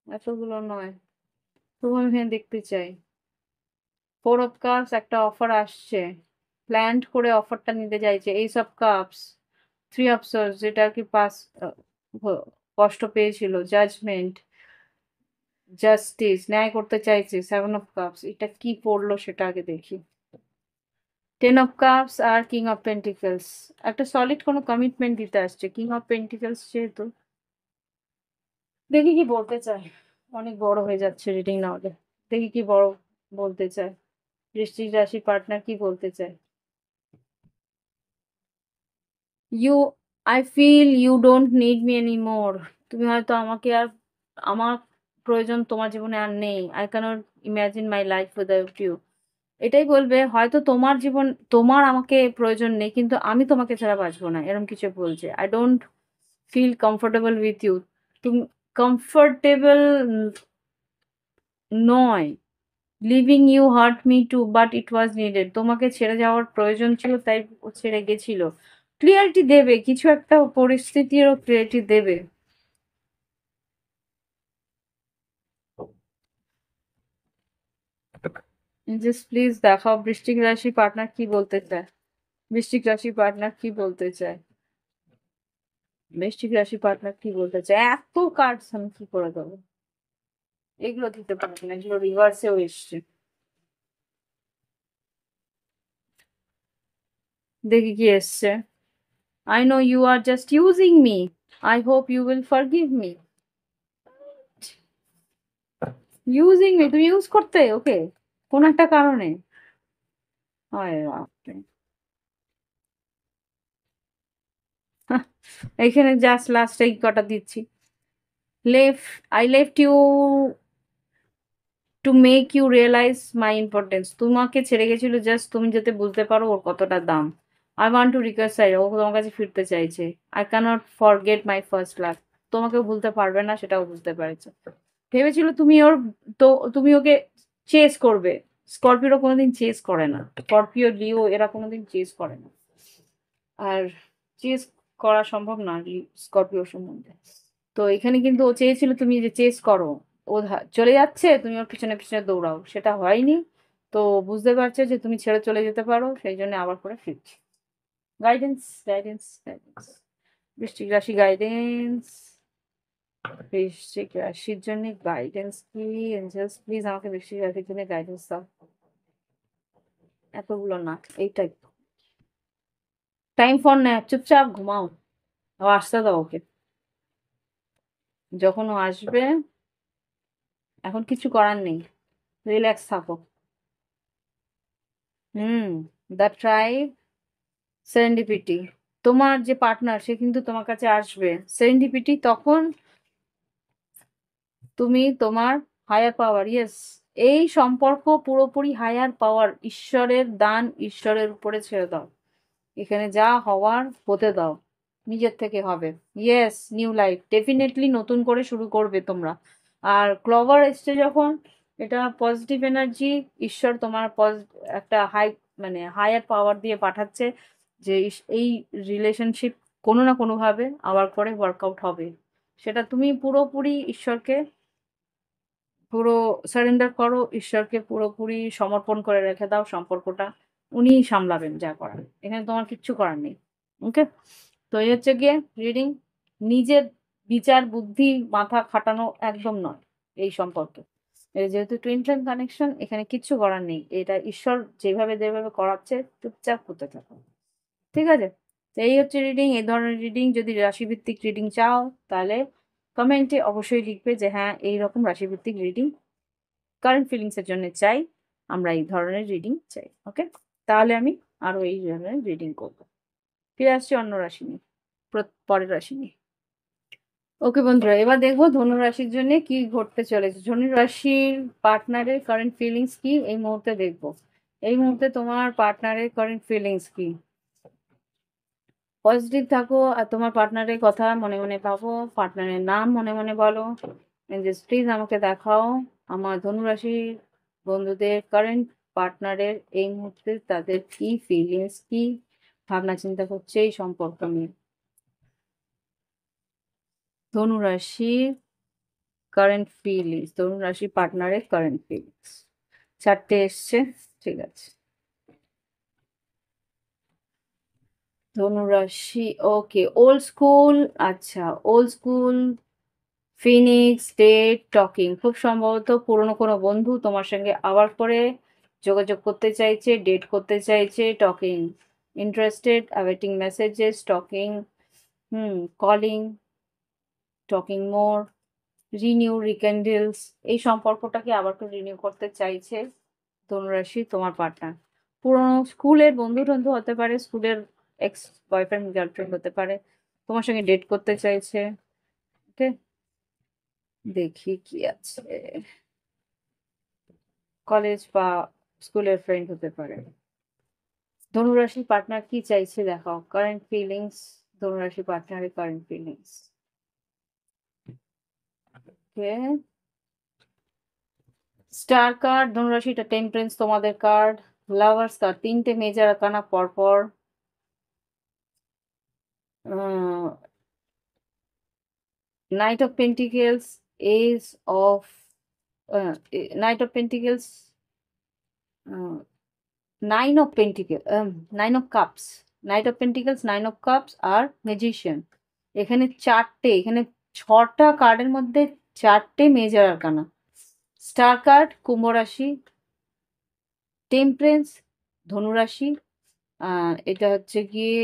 এতগুলো নয়, তবু আমি এখানে দেখতে চাই। ফোর অফ কাপস, একটা অফার আসছে, প্ল্যান্ড করে অফারটা নিতে চাইছে। Ace of cups, three of swords, যেটা আর কি পাস কষ্ট পেয়েছিল, জাজমেন্ট, জাস্টিস, ন্যায় করতে চাইছে। সেভেন অফ কাপস, এটা কি পড়লো সেটা আগে দেখি। টেন অফ কাপস আর কিং অফ পেন্টিকলস, একটা সলিড কোনো কমিটমেন্ট দিতে আসছে কিং অফ পেন্টিকলস যেহেতু। দেখি কি বলতে চায়। অনেক বড় হয়ে যাচ্ছে রিডিং না হলে। দেখি কি বড় বলতে চায়, বৃশ্চিক রাশি পার্টনার কি বলতে চায়। You, I feel you don't need me any more. তুমি হয়তো আমাকে আর, আমার প্রয়োজন তোমার জীবনে আর নেই। I can't imagine my life without you. এটাই বলবে হয়তো তোমার জীবন, তোমার আমাকে প্রয়োজন নেই কিন্তু আমি তোমাকে ছাড়া বাঁচবো না, এরকম কিছু বলছে। I don't feel comfortable with you. তুমি কমফোর্টেবল নয়। Leaving you hurt me too but it was needed. তোমাকে ছেড়ে যাওয়ার প্রয়োজন ছিল তাই ও ছেড়ে গেছিল। ক্লিয়ারিটি দেবে, কিছু একটা পরিস্থিতিরও ক্লিয়ারিটি দেবে। জাস্ট প্লিজ দেখাও বৃশ্চিক রাশি পার্টনার কি বলতে চায়। বৃশ্চিক রাশি পার্টনার কি বলতে চায়। বৃশ্চিক রাশি পার্টনার কি বলতে চায়। এত কার্ডস আমি কি করে দেবো, এগুলো দিতে পারবো না, এগুলো রিভার্সেও এসছে। দেখি কি এসছে। I know you are just using me, I hope you will forgive me. Using me, তুমি ইউজ করতে ওকে কোন একটা কারণে। আরে বাপরে। হাহ, এখানে জাস্ট লাস্ট এই কটা দিচ্ছি। I left you to make you realise my importance. তোমাকে ছেড়ে গেছিল জাস্ট তুমি যাতে বুঝতে পারো ওর কতটা দাম। আই ওয়ান্ট টু রিকনসাইল, ও তোমার কাছে ফিরতে চাইছে। I can't forget my first love. তোমাকেও ভুলতে পারবে না সেটাও বুঝতে পেরেছে। ভেবেছিল তুমি ওর, তো তুমি ওকে চেস করবে। স্করপিওরা কোনোদিন চেস করে না, স্করপিও লিও এরা কোনোদিন চেস করে না। আর চেস করা সম্ভব না স্করপিও সম্বন্ধে। তো এখানে কিন্তু ও চেয়েছিল তুমি যে চেস করো, ও চলে যাচ্ছে তুমি ওর পিছনে পিছনে দৌড়াও, সেটা হয়নি। তো বুঝতে পারছে যে তুমি ছেড়ে চলে যেতে পারো, সেই জন্য আবার করে ফিরছি। গাইডেন্স, গাইডেন্স, গাইডেন্স, বৃশ্চিক রাশি গাইডেন্স। বৃশ্চিক রাশির জন্য গাইডেন্স কি? এঞ্জেলস প্লিজ আমাকে বৃশ্চিক রাশির জন্য গাইডেন্স দাও। এতগুলো না, এইটাই। টাইম ফর ন্যাপ, চুপচাপ ঘুমাও। ও আসতে দাও ওকে, যখন ও আসবে এখন কিছু করার নেই, রিল্যাক্স থাকো। হুম, দ্য ট্রাইব, সেরেন্ডিপিটি। তোমার যে পার্টনার সে কিন্তু তোমার কাছে আসবে। সেরেন্ডিপিটি তখন তুমি তোমার হায়ার পাওয়ার, ইয়েস, এই সম্পর্ক পুরোপুরি হায়ার পাওয়ার, ঈশ্বরের দান, ঈশ্বরের উপরে ছেড়ে দাও। এখানে যা হওয়ার হতে দাও, নিজের থেকে হবে। ইয়েস, নিউ লাইফ ডেফিনেটলি নতুন করে শুরু করবে তোমরা। আর ক্লভার এসছে যখন, এটা পজিটিভ এনার্জি। ঈশ্বর তোমার একটা হাই, মানে হায়ার পাওয়ার দিয়ে পাঠাচ্ছে যে এই রিলেশনশিপ কোনো না কোনোভাবে আবার পরে ওয়ার্কআউট হবে। সেটা তুমি পুরোপুরি ঈশ্বরকে পুরো সারেন্ডার করো, ঈশ্বরকে পুরোপুরি সমর্পণ করে রেখে দাও সম্পর্কটা। উনিই সামলাবেন যা করার। এখানে তোমার কিচ্ছু করার নেই। ওকে? তো এই হচ্ছে গিয়ে রিডিং। নিজের বিচার বুদ্ধি মাথা খাটানো একদম নয় এই সম্পর্কে। যেহেতু টুইন ফ্লেম কানেকশন, এখানে কিচ্ছু করার নেই। এটা ঈশ্বর যেভাবে করাচ্ছে চুপচাপ করতে থাকো। ঠিক আছে? তো এই হচ্ছে রিডিং। এই ধরনের রিডিং যদি রাশিভিত্তিক রিডিং চাও তাহলে কমেন্টে অবশ্যই লিখবে যে হ্যাঁ এইরকম রাশিভিত্তিক রিডিং কারেন্ট ফিলিংস এর জন্য চাই, আমরা এই ধরনের রিডিং চাই। ওকে? তাহলে আমি আরো এই ধরনের রিডিং করব। ফিরে আসছি অন্য রাশি নিয়ে, পরের রাশি নিয়ে। ওকে বন্ধুরা, এবার দেখবো ধনু রাশির জন্য কি ঘটতে চলেছে। ধনু রাশির পার্টনারের কারেন্ট ফিলিংস কি এই মুহূর্তে দেখবো। এই মুহূর্তে তোমার পার্টনারের কারেন্ট ফিলিংস কি। পজিটিভ থাকো আর তোমার পার্টনারের কথা মনে মনে ভাবো, পার্টনারের নাম মনে মনে বলো। প্লিজ আমাকে দেখাও আমার ধনুরাশির বন্ধুদের কারেন্ট পার্টনারের এই মুহূর্তে তাদের কি ফিলিংস, কি ভাবনা চিন্তা করছে এই সম্পর্ক নিয়ে। ধনুরাশির কারেন্ট ফিলিংস, ধনুরাশি পার্টনারের কারেন্ট ফিলিংস। 4টে এসছে, ঠিক আছে। ধনুরাশি, ওকে, ওল্ড স্কুল। আচ্ছা, old school, phoenix, date, talking. খুব সম্ভবত পুরনো কোনো বন্ধু তোমার সঙ্গে আবার করে যোগাযোগ করতে চাইছে, ডেট করতে চাইছে, talking, interested, awaiting messages, talking, calling, talking more, renew, rekindles. এই সম্পর্কটাকে আবার করে রিনিউ করতে চাইছে ধনুরাশি তোমার পার্টনার। পুরনো স্কুলের বন্ধু টন্ধু হতে পারে, স্কুলের এক্স বয়ফ্রেন্ড গার্লফ্রেন্ড হতে পারে, তোমার সঙ্গে ডেট করতে চাইছে। ওকে, দেখি কি আছে। কলেজ বা স্কুলের ফ্রেন্ড হতে পারে। ধনুরাশি পার্টনার কি চাইছে দেখাও, কারেন্ট ফিলিংস, ধনুরাশি পার্টনারের current feelings. Okay, star card, ধনুরাশিটা টেম্পারেন্স তোমাদের কার্ড, লাভার্স কার্ড, 3টে মেজর আরকানা পরপর, knight of pentacles, ace of, knight of pentacles, nine of pentacle, nine of cups, knight of pentacles, nine of cups আর magician. এখানে 4টে, এখানে 6টা কার্ডের মধ্যে 4টে মেজর আরকানা। স্টার কার্ড কুম্ভ রাশি, টেম্পারেন্স ধনুরাশি, এটা হচ্ছে গিয়ে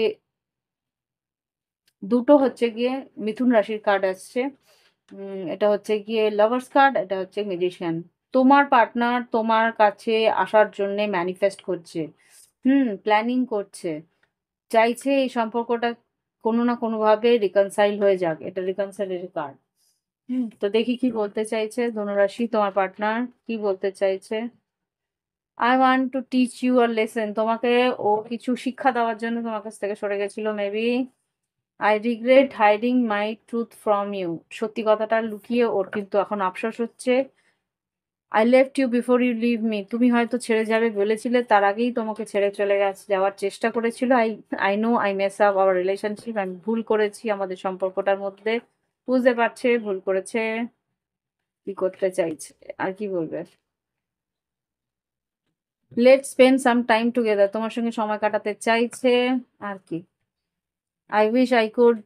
দুটো হচ্ছে গিয়ে মিথুন রাশির কার্ড আসছে। এটা হচ্ছে গিয়ে লাভার্স কার্ড, এটা হচ্ছে ম্যাজিশিয়ান। তোমার পার্টনার তোমার কাছে আসার জন্য ম্যানিফেস্ট করছে, প্ল্যানিং করছে, চাইছে এই সম্পর্কটা কোনো না কোনোভাবে রিকনসাইল হয়ে যাক। এটা রিকনসাইলের কার্ড। তো দেখি কি বলতে চাইছে ধনুরাশি, তোমার পার্টনার কি বলতে চাইছে। I want to teach you a lesson, তোমাকে ও কিছু শিক্ষা দেওয়ার জন্য তোমার কাছ থেকে সরে গেছিল maybe. I regret hiding my truth from you, সত্যি কথাটা লুকিয়ে ওর কিন্তু এখন আফসোস হচ্ছে। I left you before you leave me, তুমি হয়তো ছেড়ে যাবে বলেছিলে, তার আগেই তোমাকে ছেড়ে চলে যাওয়ার চেষ্টা করেছিল। I know I mess up our relationship, আমি ভুল করেছি আমাদের সম্পর্কটার মধ্যে, বুঝতে পারছে ভুল করেছে, কি করতে চাইছে আর কি বলবে। Let spend some time together, তোমার সঙ্গে সময় কাটাতে চাইছে আর কি। I wish I could,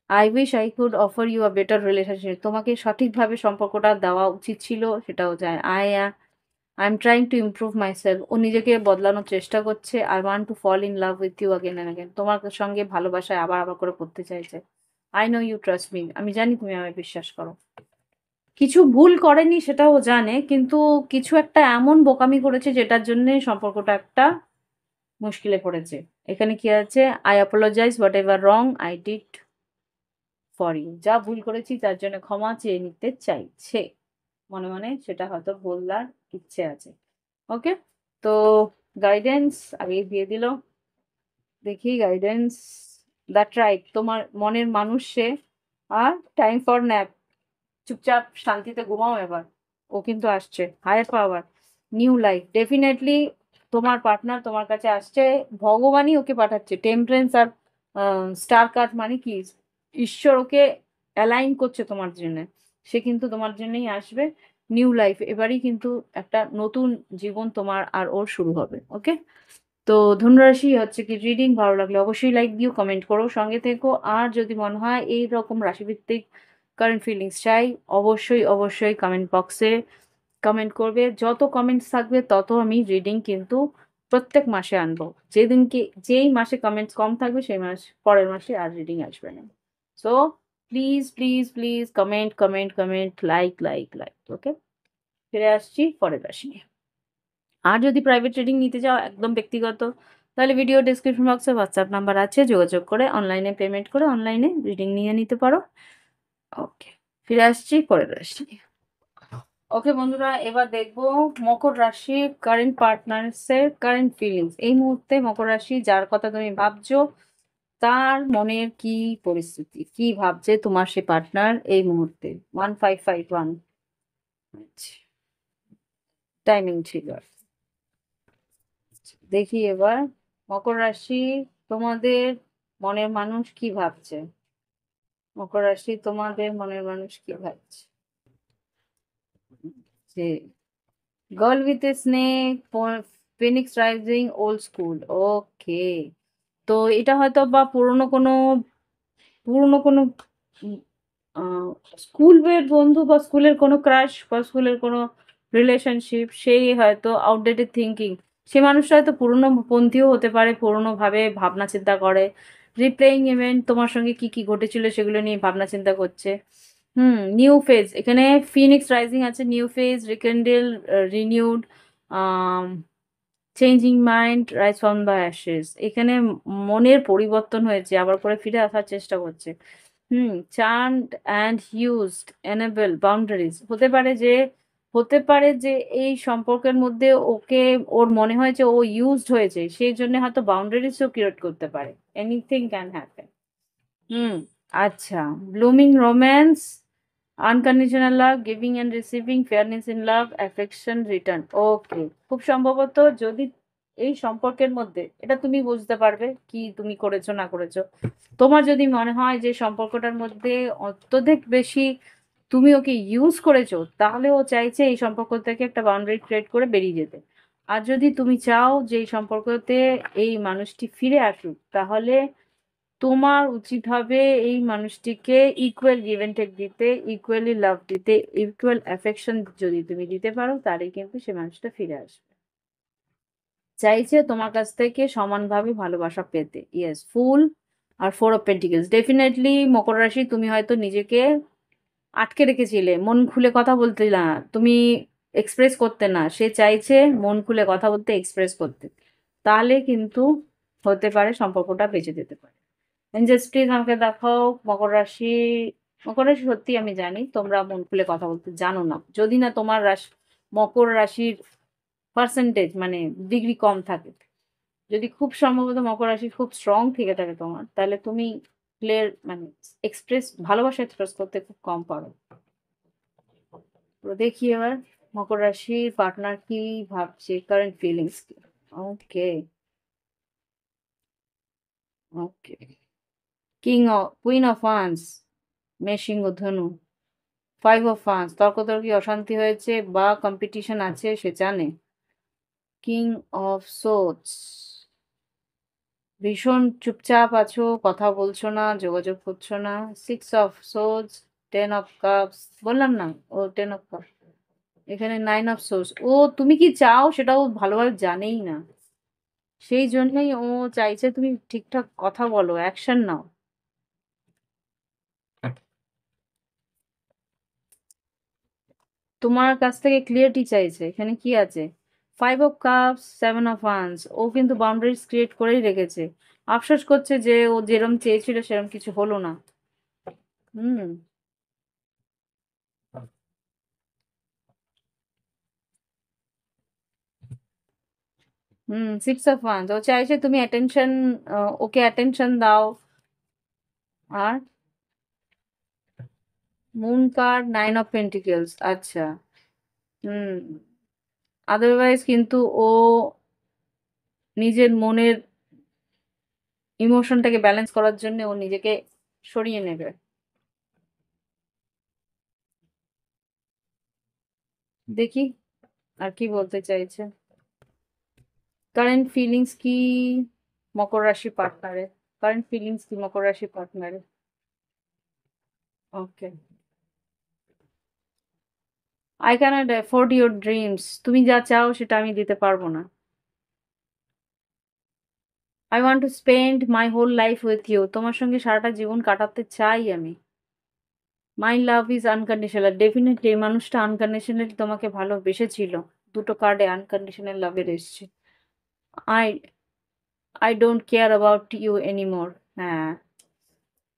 I wish I could offer you a better relationship, তোমাকে সঠিকভাবে সম্পর্কটা দেওয়া উচিত ছিল, সেটাও চায়। I am trying to improve myself, ও নিজেকে বদলানোর চেষ্টা করছে। I want to fall in love with you again and again, তোমার সঙ্গে ভালোবাসায় আবার আবার করে পড়তে চাইছে। I know you trust me, আমি জানি তুমি আমায় বিশ্বাস করো। কিছু ভুল করেনি সেটাও জানে, কিন্তু কিছু একটা এমন বোকামি করেছে যেটার জন্য সম্পর্কটা একটা মুশকিলে পড়েছে। এখানে কি আছে, I apologise what ever wrong I did for you, যা ভুল করেছি তার জন্য ক্ষমা চেয়ে নিতে চাইছে মনে মনে, সেটা হয়তো বলার ইচ্ছে আছে। ওকে, তো গাইডেন্স আগে দিয়ে দিল, দেখি গাইডেন্স। দ্য ট্রাইব, তোমার মনের মানুষ সে, আর টাইম ফর ন্যাপ, চুপচাপ শান্তিতে ঘুমাও এবার। ও কিন্তু আসছে, হায়ার পাওয়ার, নিউ লাইফ, ডেফিনেটলি তোমার পার্টনার তোমার কাছে আসছে, ভগবানই ওকে পাঠাচ্ছে। টেম্পারেন্স আর স্টার কার্ড মানে কি, ঈশ্বর ওকে অ্যালাইন করছে তোমার জন্য, সে কিন্তু তোমার জন্যই আসবে। নিউ লাইফ, এবারই কিন্তু একটা নতুন জীবন তোমার আর ওর শুরু হবে। ওকে, তো ধনুরাশি হচ্ছে কি রিডিং ভালো লাগলে অবশ্যই লাইক দিও, কমেন্ট করো, সঙ্গে থেকো। আর যদি মনে হয় এই রকম রাশিভিত্তিক কারেন্ট ফিলিংস চাই, অবশ্যই অবশ্যই কমেন্ট বক্সে কমেন্ট করবে। যত কমেন্টস থাকবে তত আমি রিডিং কিন্তু প্রত্যেক মাসে আনবো। যেদিনকে যেই মাসে কমেন্টস কম থাকবে সেই মাস পরের মাসে আর রিডিং আসবে না। So please please please comment comment comment, like like like. Okay, ফিরে আসছি পরের রাশি নিয়ে। আর যদি প্রাইভেট রিডিং নিতে চাও একদম ব্যক্তিগত, তাহলে ভিডিও ডেসক্রিপশন বক্সে হোয়াটসঅ্যাপ নাম্বার আছে, যোগাযোগ করে অনলাইনে পেমেন্ট করে অনলাইনে রিডিং নিয়ে নিতে পারো। ওকে, ফিরে আসছি পরের রাশি নিয়ে। ওকে বন্ধুরা, এবার দেখবো মকর রাশি কারেন্ট পার্টনার্সের কারেন্ট ফিলিংস। এই মুহূর্তে মকর রাশি যার কথা তুমি ভাবছো তার মনের কি পরিস্থিতি, কি ভাবছে তোমার সে পার্টনার এই মুহূর্তে। 1551 টাইমিং ছিল। দেখি এবার মকর রাশি তোমাদের মনের মানুষ কি ভাবছে। মকর রাশি তোমাদের মনের মানুষ কি ভাবছে। যে girl with a snake, phoenix rising, old school. Okay, তো এটা হয়তো বা পুরনো কোনো স্কুলের বন্ধু বা স্কুলের কোনো ক্রাশ বা স্কুলের কোনো রিলেশনশিপ, সেই হয়তো আউটডেটেড থিঙ্কিং। সে মানুষটা হয়তো পুরনো পন্থীও হতে পারে, পুরনো ভাবে ভাবনা চিন্তা করে, রিপ্লেইং ইভেন্ট তোমার সঙ্গে কি কি ঘটেছিল সেগুলো নিয়ে ভাবনা চিন্তা করছে। নিউ ফেজ, এখানে ফিনিক্স রাইজিং আছে, new phase, rekindle, renewed, changing mind, rise from the ashes. এখানে মনের পরিবর্তন হয়েছে, আবার করে ফিরে আসার চেষ্টা করছে। Charmed and used, enable boundaries. হতে পারে যে এই সম্পর্কের মধ্যে ওকে, ওর মনে হয়েছে ও ইউজড হয়েছে, সেই জন্য হয়তো বাউন্ডারিজও ক্রিয়েট করতে পারে। Anything can happen. হুম, আচ্ছা। Blooming romance, unconditional love, giving and receiving, fairness in love, affection return. Okay, খুব সম্ভবত যদি এই সম্পর্কের মধ্যে এটা তুমি বুঝতে পারবে কি তুমি করেছো না করেছো। তোমার যদি মনে হয় যে সম্পর্কটার মধ্যে অত্যধিক বেশি তুমি ওকে ইউজ করেছো, তাহলে ও চাইছে এই সম্পর্ক থেকে একটা বাউন্ডারি ক্রিয়েট করে বেরিয়ে যেতে। আর যদি তুমি চাও যে এই সম্পর্কতে এই মানুষটি ফিরে আসুক, তাহলে তোমার উচিত হবে এই মানুষটিকে ইকুয়াল গিভ এন্ড টেক দিতে, ইকুয়ালি লাভ দিতে, ইকুয়াল অ্যাফেকশন যদি তুমি দিতে পারো, তাহলে কিন্তু সে মানুষটা ফিরে আসবে। চাইছে তোমার কাছ থেকে সমানভাবে ভালোবাসা পেতে। ইয়েস, ফুল আর ফোর অফ পেন্টিকেলস। ডেফিনেটলি মকর রাশি, তুমি হয়তো নিজেকে আটকে রেখেছিলে, মন খুলে কথা বলতে না, তুমি এক্সপ্রেস করতে না। সে চাইছে মন খুলে কথা বলতে, এক্সপ্রেস করতে, তাহলে কিন্তু হতে পারে সম্পর্কটা বেঁচে যেতে পারে। এঞ্জেলস প্লিজ আমাকে দেখাও মকর রাশি। মকর রাশি, সত্যি আমি জানি তোমরা মন খুলে কথা বলতে জানো না, যদি না তোমার রাশি মকর রাশির পার্সেন্টেজ মানে ডিগ্রি কম থাকে। যদি খুব সম্ভবত মকর রাশি খুব স্ট্রং থেকে থাকে তোমার, তাহলে তুমি ক্লিয়ার মানে ভালোবাসা এক্সপ্রেস করতে খুব কম পারো। তো দেখি এবার মকর রাশির পার্টনার কি ভাবছে, কারেন্ট ফিলিংস কি। ওকে, ওকে, কুইন অফ ওয়ান্স, মেষিং ও ধনু, ফাইভ অফ ওয়ান্স, তর্কতর্কি, অশান্তি হয়েছে বা কম্পিটিশন আছে সে জানে। কিং অফ সোর্ডস, ভীষণ চুপচাপ আছো, কথা বলছো না, যোগাযোগ করছো না। Six of swords, ten of cups, বললাম না ও টেন অফ কাপস। এখানে নাইন অফ সোর্স, ও তুমি কি চাও সেটাও ভালোভাবে জানেই না, সেই জন্যই ও চাইছে তুমি ঠিকঠাক কথা বলো, অ্যাকশন নাও। তোমার কাছ থেকে ক্লিয়ারিটি চাইছে। এখানে কি আছে, five of cups, seven of wands. ও কিন্তু বাউন্ডারিজ ক্রিয়েট করেই রেখেছে, আফসোস করছে যে ও যেরম চেয়েছিল সেরম কিছু হলো না। হুম, সিক্স অফ ওয়ান্স, ও চাইছে তুমি অ্যাটেনশন, ওকে অ্যাটেনশন দাও। আর moon card, nine of pentacles. আচ্ছা, হুম, আদারওয়াইজ কিন্তু ও নিজের মনের ইমোশনটাকে ব্যালেন্স করার জন্য ও নিজেকে সরিয়ে নেবে। দেখি আর কি বলতে চাইছে। কারেন্ট ফিলিংস কি মকর রাশি পার্টনারে? কারেন্ট ফিলিংস কি মকর রাশি পার্টনারে? Okay. I can't afford your dreams. তুমি যা চাও সেটা আমি দিতে পারবো না। I want to spend my whole life with you. তোমার সঙ্গে সারাটা জীবন কাটাতে চাই আমি। My love is unconditional. Definitely এই মানুষটা আনকন্ডিশনালি তোমাকে ভালোবেসেছিল। দুটো কার্ডে আনকন্ডিশনাল লাভের এসছে। I I don't care about you anymore. হ্যাঁ,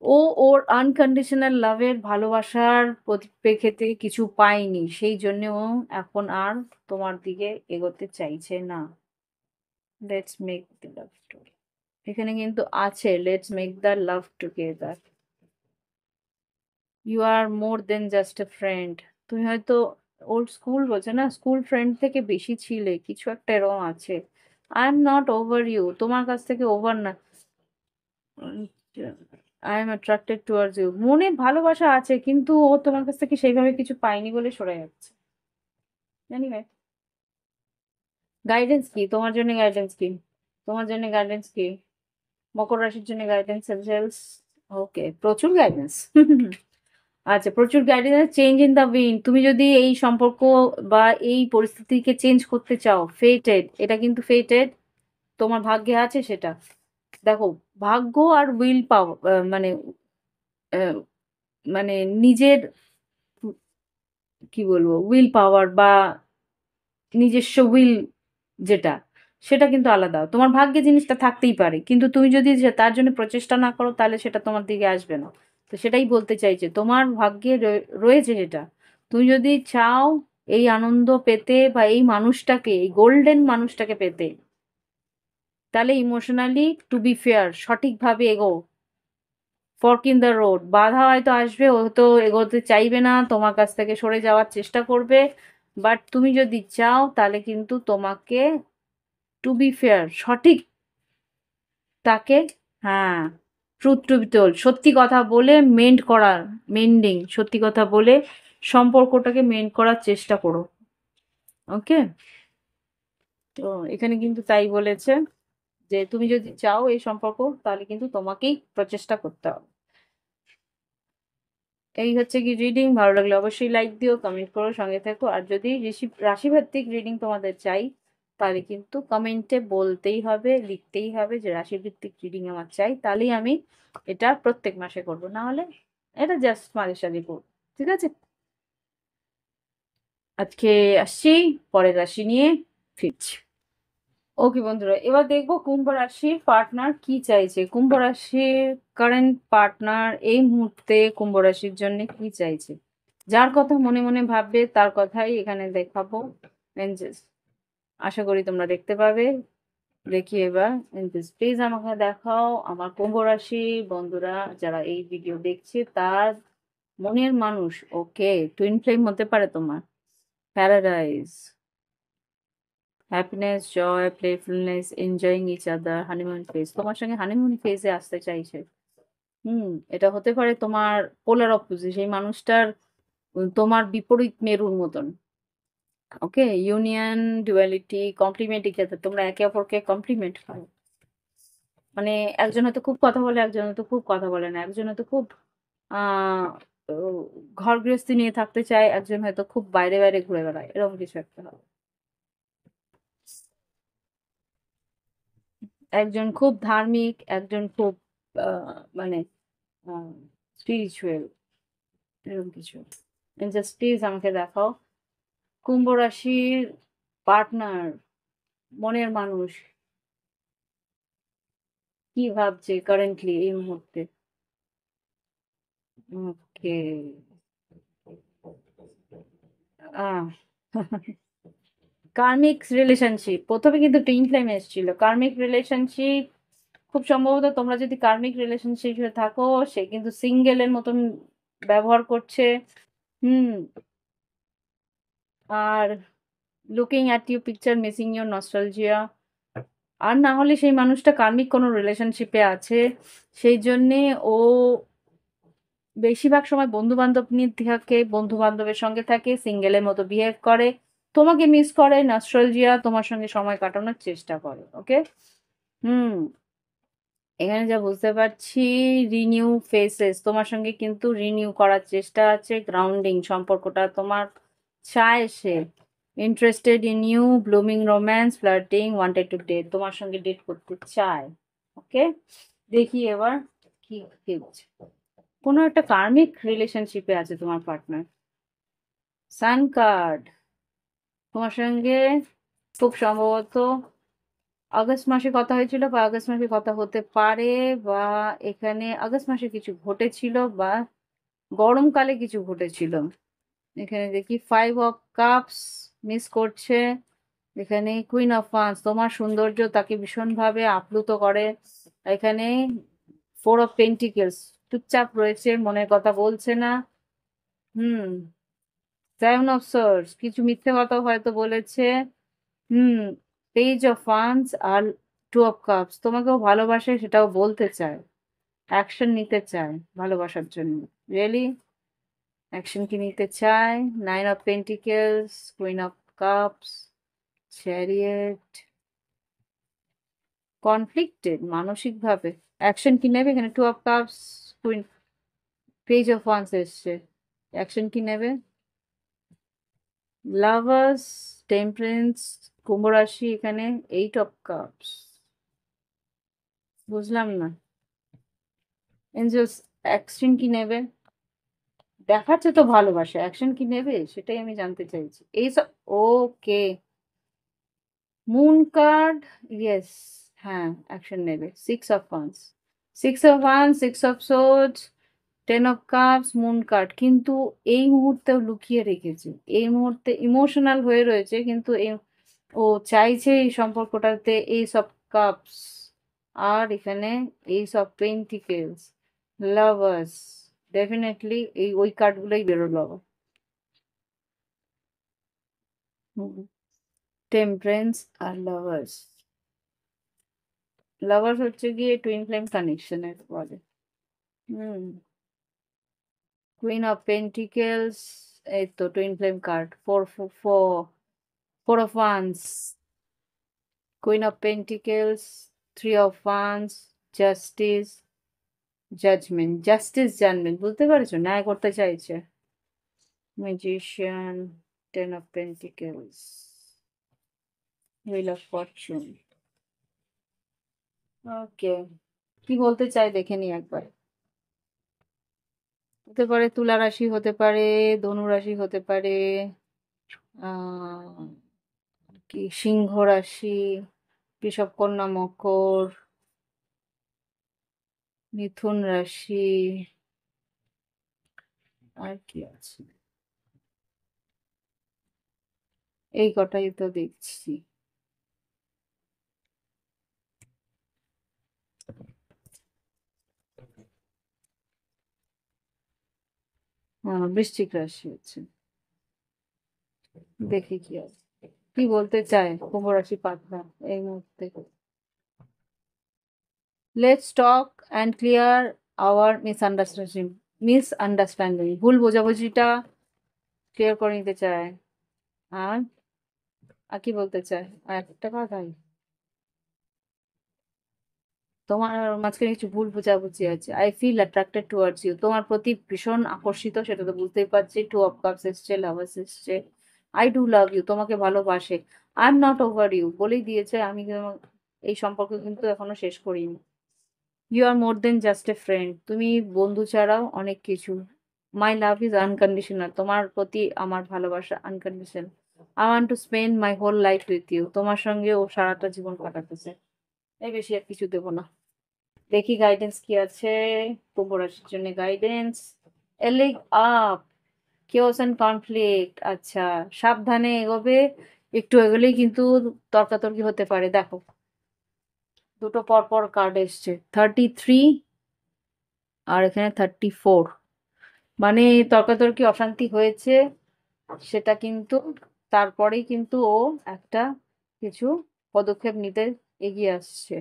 ও ওর আনকন্ডিশনাল লাভের ভালোবাসার পরিপ্রেক্ষিতে কিছু পায়নি, সেই জন্য ও এখন আর তোমার দিকে এগোতে চাইছে না। Let's make the love story. এখানে কিন্তু আছে let's make the love together. You are more than just a friend. তুমি হয়তো ওর স্কুল বলছে না, স্কুল ফ্রেন্ড থেকে বেশি ছিলে, কিছু একটা এরকম আছে। I am not over you, তোমার কাছ থেকে ওভার না। I am attracted towards you. মনে ভালোবাসা আছে কিন্তু ও তোমার কাছ থেকে সেইভাবে কিছু পায়নি বলে সরে যাচ্ছে। এনিওয়ে, গাইডেন্স কি তোমার জন্য? গাইডেন্স কি তোমার জন্য? গাইডেন্স কি মকর রাশির জন্য? Guidance Angeles. ওকে, প্রচুর গাইডেন্স। আচ্ছা, প্রচুর guidance. Change in the wind. তুমি যদি এই সম্পর্ক বা এই পরিস্থিতিকে চেঞ্জ করতে চাও, ফেটেড, এটা কিন্তু ফেটেড, তোমার ভাগ্যে আছে সেটা। দেখো, ভাগ্য আর উইল পাওয়ার, মানে আহ, মানে নিজের কি বলবো, উইল পাওয়ার বা নিজস্ব উইল যেটা, সেটা কিন্তু আলাদা। তোমার ভাগ্যে জিনিসটা থাকতেই পারে, কিন্তু তুমি যদি তার জন্য প্রচেষ্টা না করো তাহলে সেটা তোমার দিকে আসবে না। তো সেটাই বলতে চাইছে, তোমার ভাগ্যে রয়েছে সেটা। তুমি যদি চাও এই আনন্দ পেতে বা এই মানুষটাকে, এই গোল্ডেন মানুষটাকে পেতে, তাহলে ইমোশনালি টু বি ফেয়ার, সঠিকভাবে এগো। ফর্ক ইন দ্য রোড, বাধা হয়তো আসবে, ও তো এগোতে চাইবে না, তোমার কাছ থেকে সরে যাওয়ার চেষ্টা করবে। বাট তুমি যদি চাও তাহলে কিন্তু তোমাকে টু বি ফেয়ার, সঠিক তাকে, হ্যাঁ, ট্রুথ টু বি টোল্ড, সত্যি কথা বলে মেন্ড করার, মেন্ডিং, সত্যি কথা বলে সম্পর্কটাকে মেন্ড করার চেষ্টা করো। ওকে, তো এখানে কিন্তু তাই বলেছে যে তুমি যদি চাও এই সম্পর্ক তাহলে কিন্তু তোমাকেই প্রচেষ্টা করতে হবে। এই হচ্ছে কি রিডিং। ভালো লাগলে অবশ্যই লাইক দিও, কমেন্ট করো, সঙ্গে থেকো। আর যদি রাশিভিত্তিক রিডিং তোমাদের চাই তাহলে কিন্তু কমেন্টে বলতেই হবে, লিখতেই হবে যে রাশিভিত্তিক রিডিং আমার চাই, তাহলেই আমি এটা প্রত্যেক মাসে করব, না হলে এটা জাস্ট মাঝে সাঝে করবো। ঠিক আছে, আজকে আসছি, পরের রাশি নিয়ে ফিরছি। ওকে বন্ধুরা, এবার দেখবো কুম্ভ রাশির পার্টনার কি চাইছে। কুম্ভ রাশির কারেন্ট পার্টনার এই মুহূর্তে কুম্ভ রাশির জন্য কি চাইছে। যার কথা মনে মনে ভাববে তার কথাই এখানে দেখাবো। এঞ্জেলস, আশা করি তোমরা দেখতে পাবে। দেখি এবার এঞ্জেলস, প্লিজ আমাকে দেখাও আমার কুম্ভ রাশি বন্ধুরা যারা এই ভিডিও দেখছে তার মনের মানুষ। ওকে, টুইন ফ্লেম হতে পারে তোমার। Paradise, happiness, joy, playfulness, enjoying each other, honeymoon phase, তোমার সঙ্গে হানিমুন ফেজে আসতে চাইছে। এটা হতে পারে তোমার পোলার অপোজিট, সেই মানুষটার তোমার বিপরীত মেরুর মতন। ওকে, ইউনিয়ন, ডুয়ালিটি, কমপ্লিমেন্ট, ক্ষেত্রে তোমরা একে অপরকে কমপ্লিমেন্ট করো। মানে একজন হয়তো খুব কথা বলে, একজন হয়তো খুব কথা বলে না, একজন হয়তো খুব আহ ঘর গৃহস্থী নিয়ে থাকতে চায়, একজন হয়তো খুব বাইরে বাইরে ঘুরে বেড়ায়, এরকম কিছু একটা হবে। একজন খুব ধার্মিক, একজন খুব মানে স্পিরিচুয়াল, এরকম কিছু। জাস্ট প্লিজ আমাকে দেখাও কুম্ভ রাশির পার্টনার, মনের মানুষ কি ভাবছে কারেন্টলি এই মুহূর্তে। ওকে, আহ কার্মিক রিলেশনশিপ, প্রথমে কিন্তু টুইন ফ্লেম এসেছিল। কার্মিক রিলেশনশিপ, খুব সম্ভবত তোমরা যদি কার্মিক রিলেশনশিপে থাকো, সে কিন্তু সিঙ্গেলের মতন ব্যবহার করছে। হুম, আর looking at you picture, missing your nostalgia. আর না হলে সেই মানুষটা কার্মিক কোনো রিলেশনশিপে আছে, সেই জন্যে ও বেশিরভাগ সময় বন্ধু-বান্ধব নিয়ে থাকে, বন্ধু-বান্ধবের সঙ্গে থাকে, সিঙ্গেলের মতো বিহেভ করে, তোমাকে মিস করে, নস্টালজিয়া তোমার সঙ্গে সময় কাটানোর চেষ্টা করে। ওকে? হুম। এখানে যা বুঝতে পারছি, রিনিউ ফেসেস তোমার সঙ্গে কিন্তু রিনিউ করার চেষ্টা আছে, গ্রাউন্ডিং সম্পর্কটা তোমার চায় সে। Interested in you, blooming romance, flirting, wanted to date, তোমার সঙ্গে ডেট করতে চায়। ওকে, দেখি এবার কি কি হচ্ছে। কোনো একটা কার্মিক রিলেশনশিপে আছে তোমার পার্টনার। সান কার্ড তোমার সঙ্গে খুব সম্ভবত আগস্ট মাসে কথা হয়েছিল, বা আগস্ট মাসে কথা হতে পারে, বা এখানে আগস্ট মাসে কিছু ঘটেছিল, বা গরমকালে কিছু ঘটেছিল। এখানে দেখি 5 অফ কাপস মিস করছে। এখানে কুইন অফ ওয়ান্স তোমার সৌন্দর্য তাকে ভীষণভাবে আপ্লুত করে। এখানে 4 অফ পেন্টিকেলস চুপচাপ রয়েছে, মনের কথা বলছে না। হুম। 7 অফ সোর্স কিছু মিথ্যে কথা হয়তো বলেছে। হুম। পেজ অফ ওয়ান্স আর 2 অফ কাপস তোমাকেও ভালোবাসে, সেটাও বলতে চায়, অ্যাকশন নিতে চায় ভালোবাসার জন্য। রিয়েলি অ্যাকশন কি নিতে চায়? 9 of pentacles, queen of cups, chariot, conflicted মানসিকভাবে। অ্যাকশন কি নেবে? এখানে 2 of cups, queen, page of once এসছে। অ্যাকশন কি নেবে? লাভার্স, টেম্পারেন্স, কুম্ভ রাশি, এখানে 8 অফ কাপস। বুঝলাম না। এঞ্জেলস অ্যাকশন কি নেবে? দেখাচ্ছে তো ভালোবাসা, অ্যাকশন কি নেবে সেটাই আমি জানতে চাইছি। এইসব ওকে। মুন কার্ড, ইয়েস, হ্যাঁ অ্যাকশন নেবে। 6 of wands, 6 of wands, 6 of swords, 10 of cups, moon card কিন্তু এই মুহূর্তেও লুকিয়ে রেখেছে, এই মুহূর্তে ইমোশনাল হয়ে রয়েছে, কিন্তু ও চাইছে এই সম্পর্কটাতে এইস অফ কাপস, আর এখানে এইস অফ পেন্টিকেলস, লাভার্স, ডেফিনেটলি এই ওই কার্ডগুলোই বেরোলো। টেম্পারেন্স আর লাভার্স। লাভার্স হচ্ছে গিয়ে টুইন ফ্লেম কানেকশনের বলে। হুম। কুইন অফ পেন্টিকেলস, এই তো twin flame card. Four of wands, queen of pentacles, 3 of wands, justice, judgement. Justice জানবেন, বুঝতে পারছো, ন্যায় করতে চাইছে। Magician, 10 of pentacles, wheel of fortune. Okay, কি বলতে চাই দেখে নি একবার। হতে পারে তুলা রাশি, হতে পারে ধনু রাশি, হতে পারে আহ কি সিংহ রাশি, বৃষভ, কন্যা, মকর, মিথুন রাশি, আর কি আছে? এই কটাই তো দেখছি। বৃশ্চিক রাশি আছে। দেখি কি আছে, কি বলতে চায় কুম্ভ রাশি পাতলা এই মুহূর্তে। Let's talk and clear our misunderstanding, ভুল বোঝাবুঝিটা ক্লিয়ার করে নিতে চায়। আর আর কি বলতে চায়? আর একটা কথাই, তোমার আর ওর মাঝখানে কিছু ভুল বোঝাবুঝি আছে। I feel attracted towards you, তোমার প্রতি ভীষণ আকর্ষিত, সেটা তো বুঝতেই পারছি। 2 অফ কাপস এসছে, লাভার্স এসছে। আই ডু লাভ ইউ, তোমাকে ভালোবাসে। I am not over you, বলেই দিয়েছে আমি এই সম্পর্ক কিন্তু এখনো শেষ করিনি। You are more than just a friend, তুমি বন্ধু ছাড়াও অনেক কিছু। মাই লাভ ইজ আনকন্ডিশনাল, তোমার প্রতি আমার ভালোবাসা unconditional. I want to spend my whole life with you, তোমার সঙ্গে ও সারাটা জীবন কাটাতে চাই। এই বেশি আর কিছু দেবো না। দেখি গাইডেন্স কি আছে কুম্ভ রাশির জন্য। গাইডেন্স, এলিক আপ, কেওস এন্ড কনফ্লিক্ট। আচ্ছা, সাবধানে এগোবে, একটু এগোলেই কিন্তু তর্কাতর্কি হতে পারে। দেখো দুটো পরপর কার্ড এসছে, 33 আর এখানে 34, মানে তর্কাতর্কি অশান্তি হয়েছে, সেটা কিন্তু তারপরেই কিন্তু ও একটা কিছু পদক্ষেপ নিতে এগিয়ে আসছে।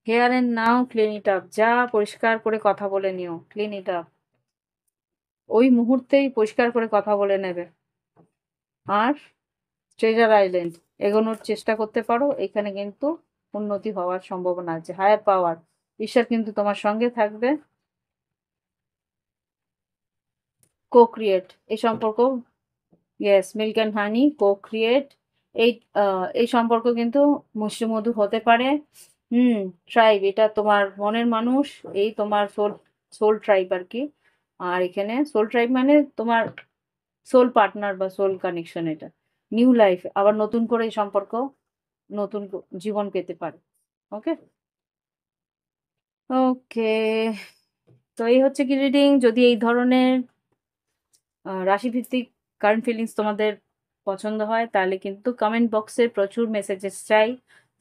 Here and now clean it up, যা পরিষ্কার করে কথা বলে নিও, ক্লিন ইট আপ, ওই মুহূর্তেই পরিষ্কার করে কথা বলে নেবে। আর ট্রেজার আইল্যান্ড এগোনোর চেষ্টা করতে পারো, এখানে কিন্তু উন্নতি হওয়ার সম্ভাবনা আছে। হায়ার পাওয়ার, ঈশ্বর কিন্তু তোমার সঙ্গে থাকবে। কো ক্রিয়েট এই সম্পর্ক, yes, milk and honey co create, এই এই সম্পর্ক কিন্তু মিষ্টি মধু হতে পারে। হুম, ট্রাইব এটা তোমার মনের মানুষ, এই তোমার সোল, সোল ট্রাইব আর কি। আর এখানে সোল ট্রাইব মানে তোমার সোল পার্টনার বা সোল কানেকশন। এটা নিউ লাইফ, আবার নতুন করে এই সম্পর্ক নতুন জীবন পেতে পারে। ওকে, ওকে, তো এই হচ্ছে কি রিডিং। যদি এই ধরনের রাশিভিত্তিক কারেন্ট ফিলিংস তোমাদের পছন্দ হয়, তাহলে কিন্তু কমেন্ট বক্সে প্রচুর মেসেজেস চাই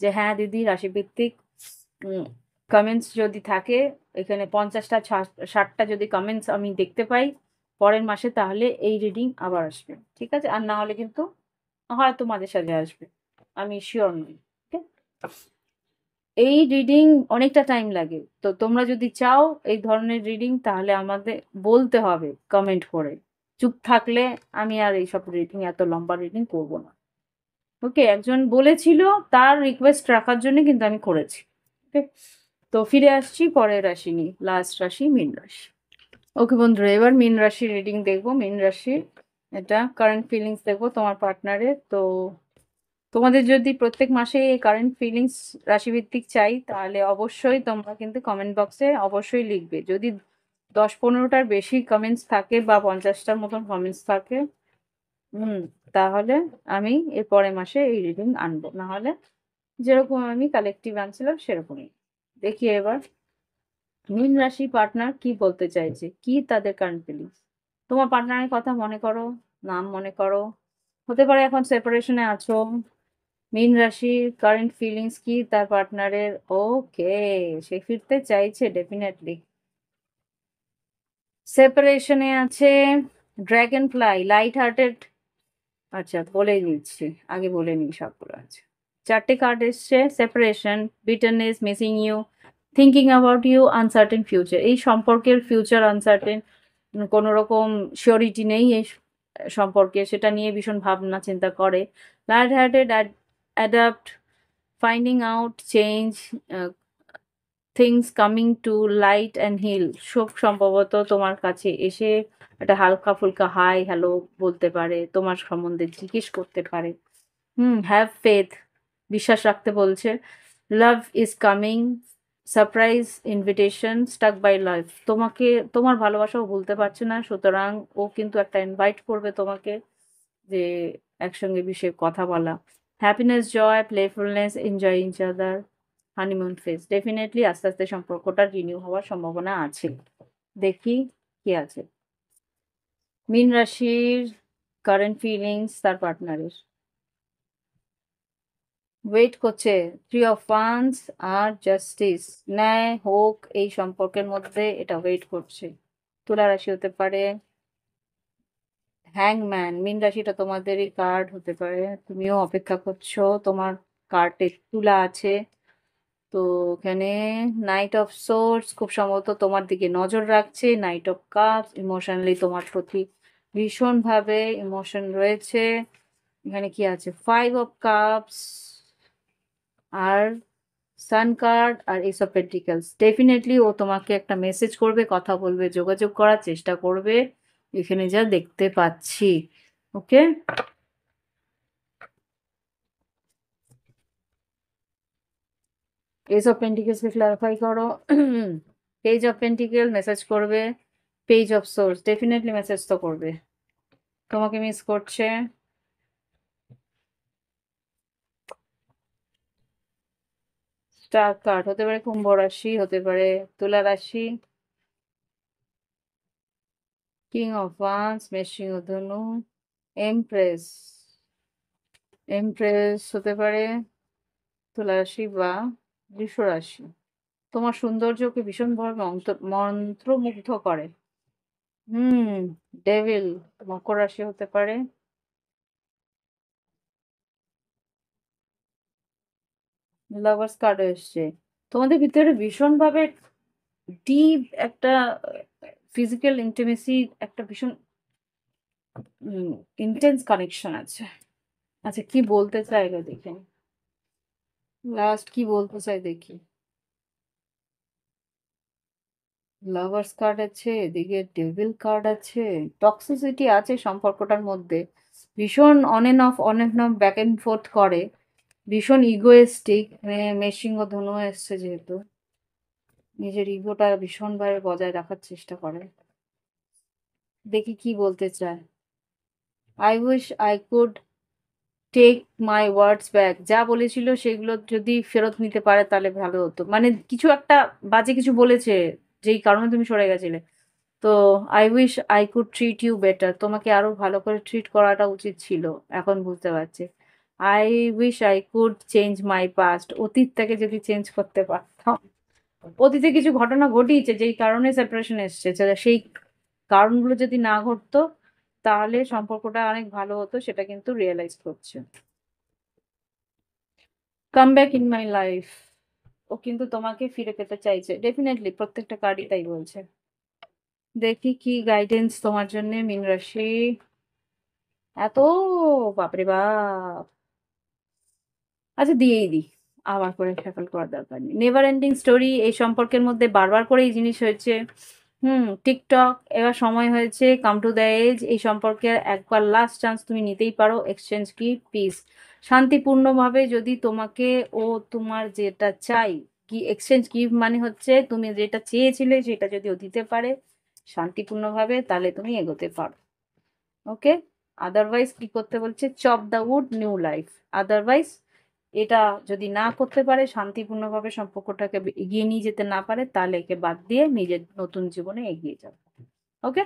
যে হ্যাঁ দিদি রাশিভিত্তিক কমেন্টস যদি থাকে, এখানে 50টা 60টা যদি কমেন্টস আমি দেখতে পাই পরের মাসে, তাহলে এই রিডিং আবার আসবে, ঠিক আছে? আর না হলে কিন্তু হয়তো মাঝে সাঝে আসবে, আমি শিওর নই। ওকে, এই রিডিং অনেকটা টাইম লাগে, তো তোমরা যদি চাও এই ধরনের রিডিং তাহলে আমাদের বলতে হবে কমেন্ট করে। চুপ থাকলে আমি আর এইসব রিডিং, এত লম্বা রিডিং করব না। ওকে, একজন বলেছিল, তার রিকোয়েস্ট রাখার জন্য কিন্তু আমি করেছি। ওকে, তো ফিরে আসছি পরের রাশি নিয়ে, লাস্ট রাশি মীন রাশি। ওকে বন্ধুরা, এবার মীন রাশির রিডিং দেখবো। মীন রাশির এটা কারেন্ট ফিলিংস দেখবো তোমার পার্টনারের। তো তোমাদের যদি প্রত্যেক মাসে এই কারেন্ট ফিলিংস রাশিভিত্তিক চাই, তাহলে অবশ্যই তোমরা কিন্তু কমেন্ট বক্সে অবশ্যই লিখবে। যদি 10-15টার বেশি কমেন্টস থাকে বা 50টার মতন কমেন্টস থাকে, তাহলে আমি এর পরের মাসে এই রিডিং আনবো। না হলে যেরকম আমি কালেকটিভ আনছিলাম সেরকমই। দেখি এবার মীন রাশি পার্টনার কি বলতে চাইছে, কি তাদের কারেন্ট ফিলিংস। তোমার পার্টনারের কথা মনে করো, নাম মনে করো। হতে পারে এখন সেপারেশনে আছো। মীন রাশির কারেন্ট ফিলিংস কি তার পার্টনারের? ওকে, সে ফিরতে চাইছে ডেফিনেটলি। সেপারেশনে আছে, ড্র্যাগন ফ্লাই, লাইট হার্টেড। আচ্ছা, বলে নিচ্ছি, আগে বলে নিই সবগুলো। আছে 4টে কার্ড এসছে, separation, bitterness, missing you, thinking about you, uncertain future. এই সম্পর্কের ফিউচার আনসার্টেন, কোনো রকম শিওরিটি নেই এই সম্পর্কে, সেটা নিয়ে ভীষণ ভাবনা চিন্তা করে। Light hearted, adapt, finding out, change, things coming to light and heal. খুব সম্ভবত তোমার কাছে এসে একটা হালকা ফুলকা হাই হ্যালো বলতে পারে, তোমার সম্বন্ধে জিজ্ঞেস করতে পারে। হ্যাভ ফেথ, বিশ্বাস রাখতে বলছে। Love is coming, surprise invitation, stuck by life. তোমাকে, তোমার ভালোবাসাও ভুলতে পারছে না, সুতরাং ও কিন্তু একটা ইনভাইট করবে তোমাকে, যে একসঙ্গে বিষয়ে কথা বলা। Happiness, joy, playfulness, enjoy each other, honeymoon phase. Definitely আস্তে আস্তে সম্পর্কটা রিনিউ হওয়ার সম্ভাবনা আছে। দেখি কি আছে মীন রাশির কারেন্ট ফিলিংস তার পার্টনারের। ওয়েট করছে, থ্রি অফ ওয়ান্স আর জাস্টিস, ন্যায় হোক এই সম্পর্কের মধ্যে, এটা ওয়েট করছে। তুলা রাশি হতে পারে। হ্যাংম্যান, মীন রাশিটা তোমাদেরই কার্ড হতে পারে, তুমিও অপেক্ষা করছো। তোমার কার্ডে তুলা আছে, তো এখানে নাইট অফ সোর্স খুব সম্ভবত তোমার দিকে নজর রাখছে। নাইট অফ কাপস, ইমোশনালি তোমার প্রতি ভীষণভাবে ইমোশন রয়েছে। এখানে কি আছে, ফাইভ অফ কাপস আর সান কার্ড আর এস অফ পেন্টিকলস। ডেফিনেটলি ও তোমাকে একটা মেসেজ করবে, কথা বলবে, যোগাযোগ করার চেষ্টা করবে, এখানে যা দেখতে পাচ্ছি। ওকে, এস অফ পেন্টিকলসকে ক্লারিফাই করো। পেজ অফ পেন্টিকেল মেসেজ করবে, page of source definitely message তো করবে, তোমাকে মিস করছে। স্টার কার্ড হতে পারে কুম্ভ রাশি, হতে পারে তুলা রাশি। কিং অফ ওয়ান্স, মেশিং ধনু, এমপ্রেস, এমপ্রেস হতে পারে তুলা রাশি বা বৃষ রাশি। তোমার সৌন্দর্যকে ভীষণভাবে মন্ত্রমুগ্ধ করে। হুম, ডেভিল মকর রাশি হতে পারে। লাভার্স কার্ড এসছে। তোমাদের ভিতরে ভীষণভাবে ডিপ একটা ফিজিক্যাল ইন্টিমেসি, একটা ভীষণ ইন্টেন্স কানেকশন আছে। আচ্ছা, কি বলতে চাইলো দেখে, লাস্ট কি বলতে চাই দেখি। লাভার্স কার্ড আছে, এদিকে ডেভিল কার্ড আছে। টক্সিসিটি আছে সম্পর্কটার মধ্যে, ভীষণ on end of back end fourth করে, ভীষণ ইগোয়েস্টিক। মেশিং ও ধনু এসছে যেহেতু, নিজের ইগোটা ভীষণভাবে বজায় রাখার চেষ্টা করে। দেখি কি বলতে চায়। I wish I could take my words back. যা বলেছিল সেগুলো যদি ফেরত নিতে পারে তাহলে ভালো হতো। মানে কিছু একটা বাজে কিছু বলেছে, যেই কারণে তুমি সরে গেছিলে। তো I wish I could treat you better, তোমাকে আরো ভালো করে ট্রিট করাটা উচিত ছিল, এখন বুঝতে পারছি। I wish I could change my past, অতীতটাকে যদি চেঞ্জ করতে পারতাম। অতীতে কিছু ঘটনা ঘটিয়েছে যেই কারণে সেপারেশন এসছে, সেই কারণগুলো যদি না ঘটতো তাহলে সম্পর্কটা অনেক ভালো হতো, সেটা কিন্তু রিয়েলাইজ করছে। Come back in my life, ও কিন্তু তোমাকে ফিরে পেতে চাইছে ডেফিনেটলি, প্রত্যেকটা কার্ডই তাই বলছে। দেখি কি গাইডেন্স তোমার জন্য মীন রাশি। এত, বাপরে বাপ। আচ্ছা, দিয়েই দিই, আবার করে ট্যাকল করার দরকার নেই। নেভার এন্ডিং স্টোরি, এই সম্পর্কের মধ্যে বারবার করে এই জিনিস হয়েছে। টিকটক, এবার সময় হয়েছে, কাম টু দ্য এজ। এই সম্পর্কে একবার লাস্ট চান্স তুমি নিতেই পারো। এক্সচেঞ্জ কি পিস, শান্তিপূর্ণভাবে যদি তোমাকে ও তোমার যেটা চাই, কি এক্সচেঞ্জ গিফট মানে হচ্ছে তুমি যেটা চেয়েছিলে সেটা যদি ও দিতে পারে শান্তিপূর্ণভাবে, তাহলে তুমি এগোতে পারো। ওকে, আদারওয়াইজ কি করতে বলছে, chop the wood new life. Otherwise এটা যদি না করতে পারে, শান্তিপূর্ণভাবে সম্পর্কটাকে এগিয়ে নিয়ে যেতে না পারে, তাহলে একে বাদ দিয়ে নিজের নতুন জীবনে এগিয়ে যাবে। ওকে,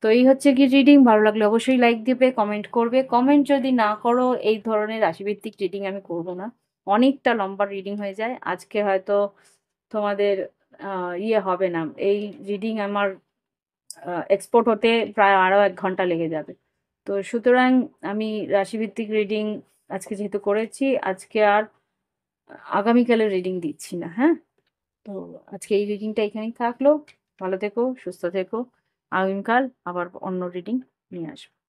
তো এই হচ্ছে কি রিডিং। ভালো লাগলে অবশ্যই লাইক দিবে, কমেন্ট করবে। কমেন্ট যদি না করো, এই ধরনের রাশিভিত্তিক রিডিং আমি করব না, অনেকটা লম্বা রিডিং হয়ে যায়। আজকে হয়তো তোমাদের ইয়ে হবে না, এই রিডিং আমার এক্সপোর্ট হতে প্রায় আরও 1 ঘন্টা লেগে যাবে। তো সুতরাং আমি রাশিভিত্তিক রিডিং আজকে যেহেতু করেছি, আজকে আর আগামীকালের রিডিং দিচ্ছি না। হ্যাঁ, তো আজকে এই রিডিংটা এখানেই থাকলো। ভালো থেকো, সুস্থ থেকো। আগামীকাল আবার অন্য রিডিং নিয়ে আসবো।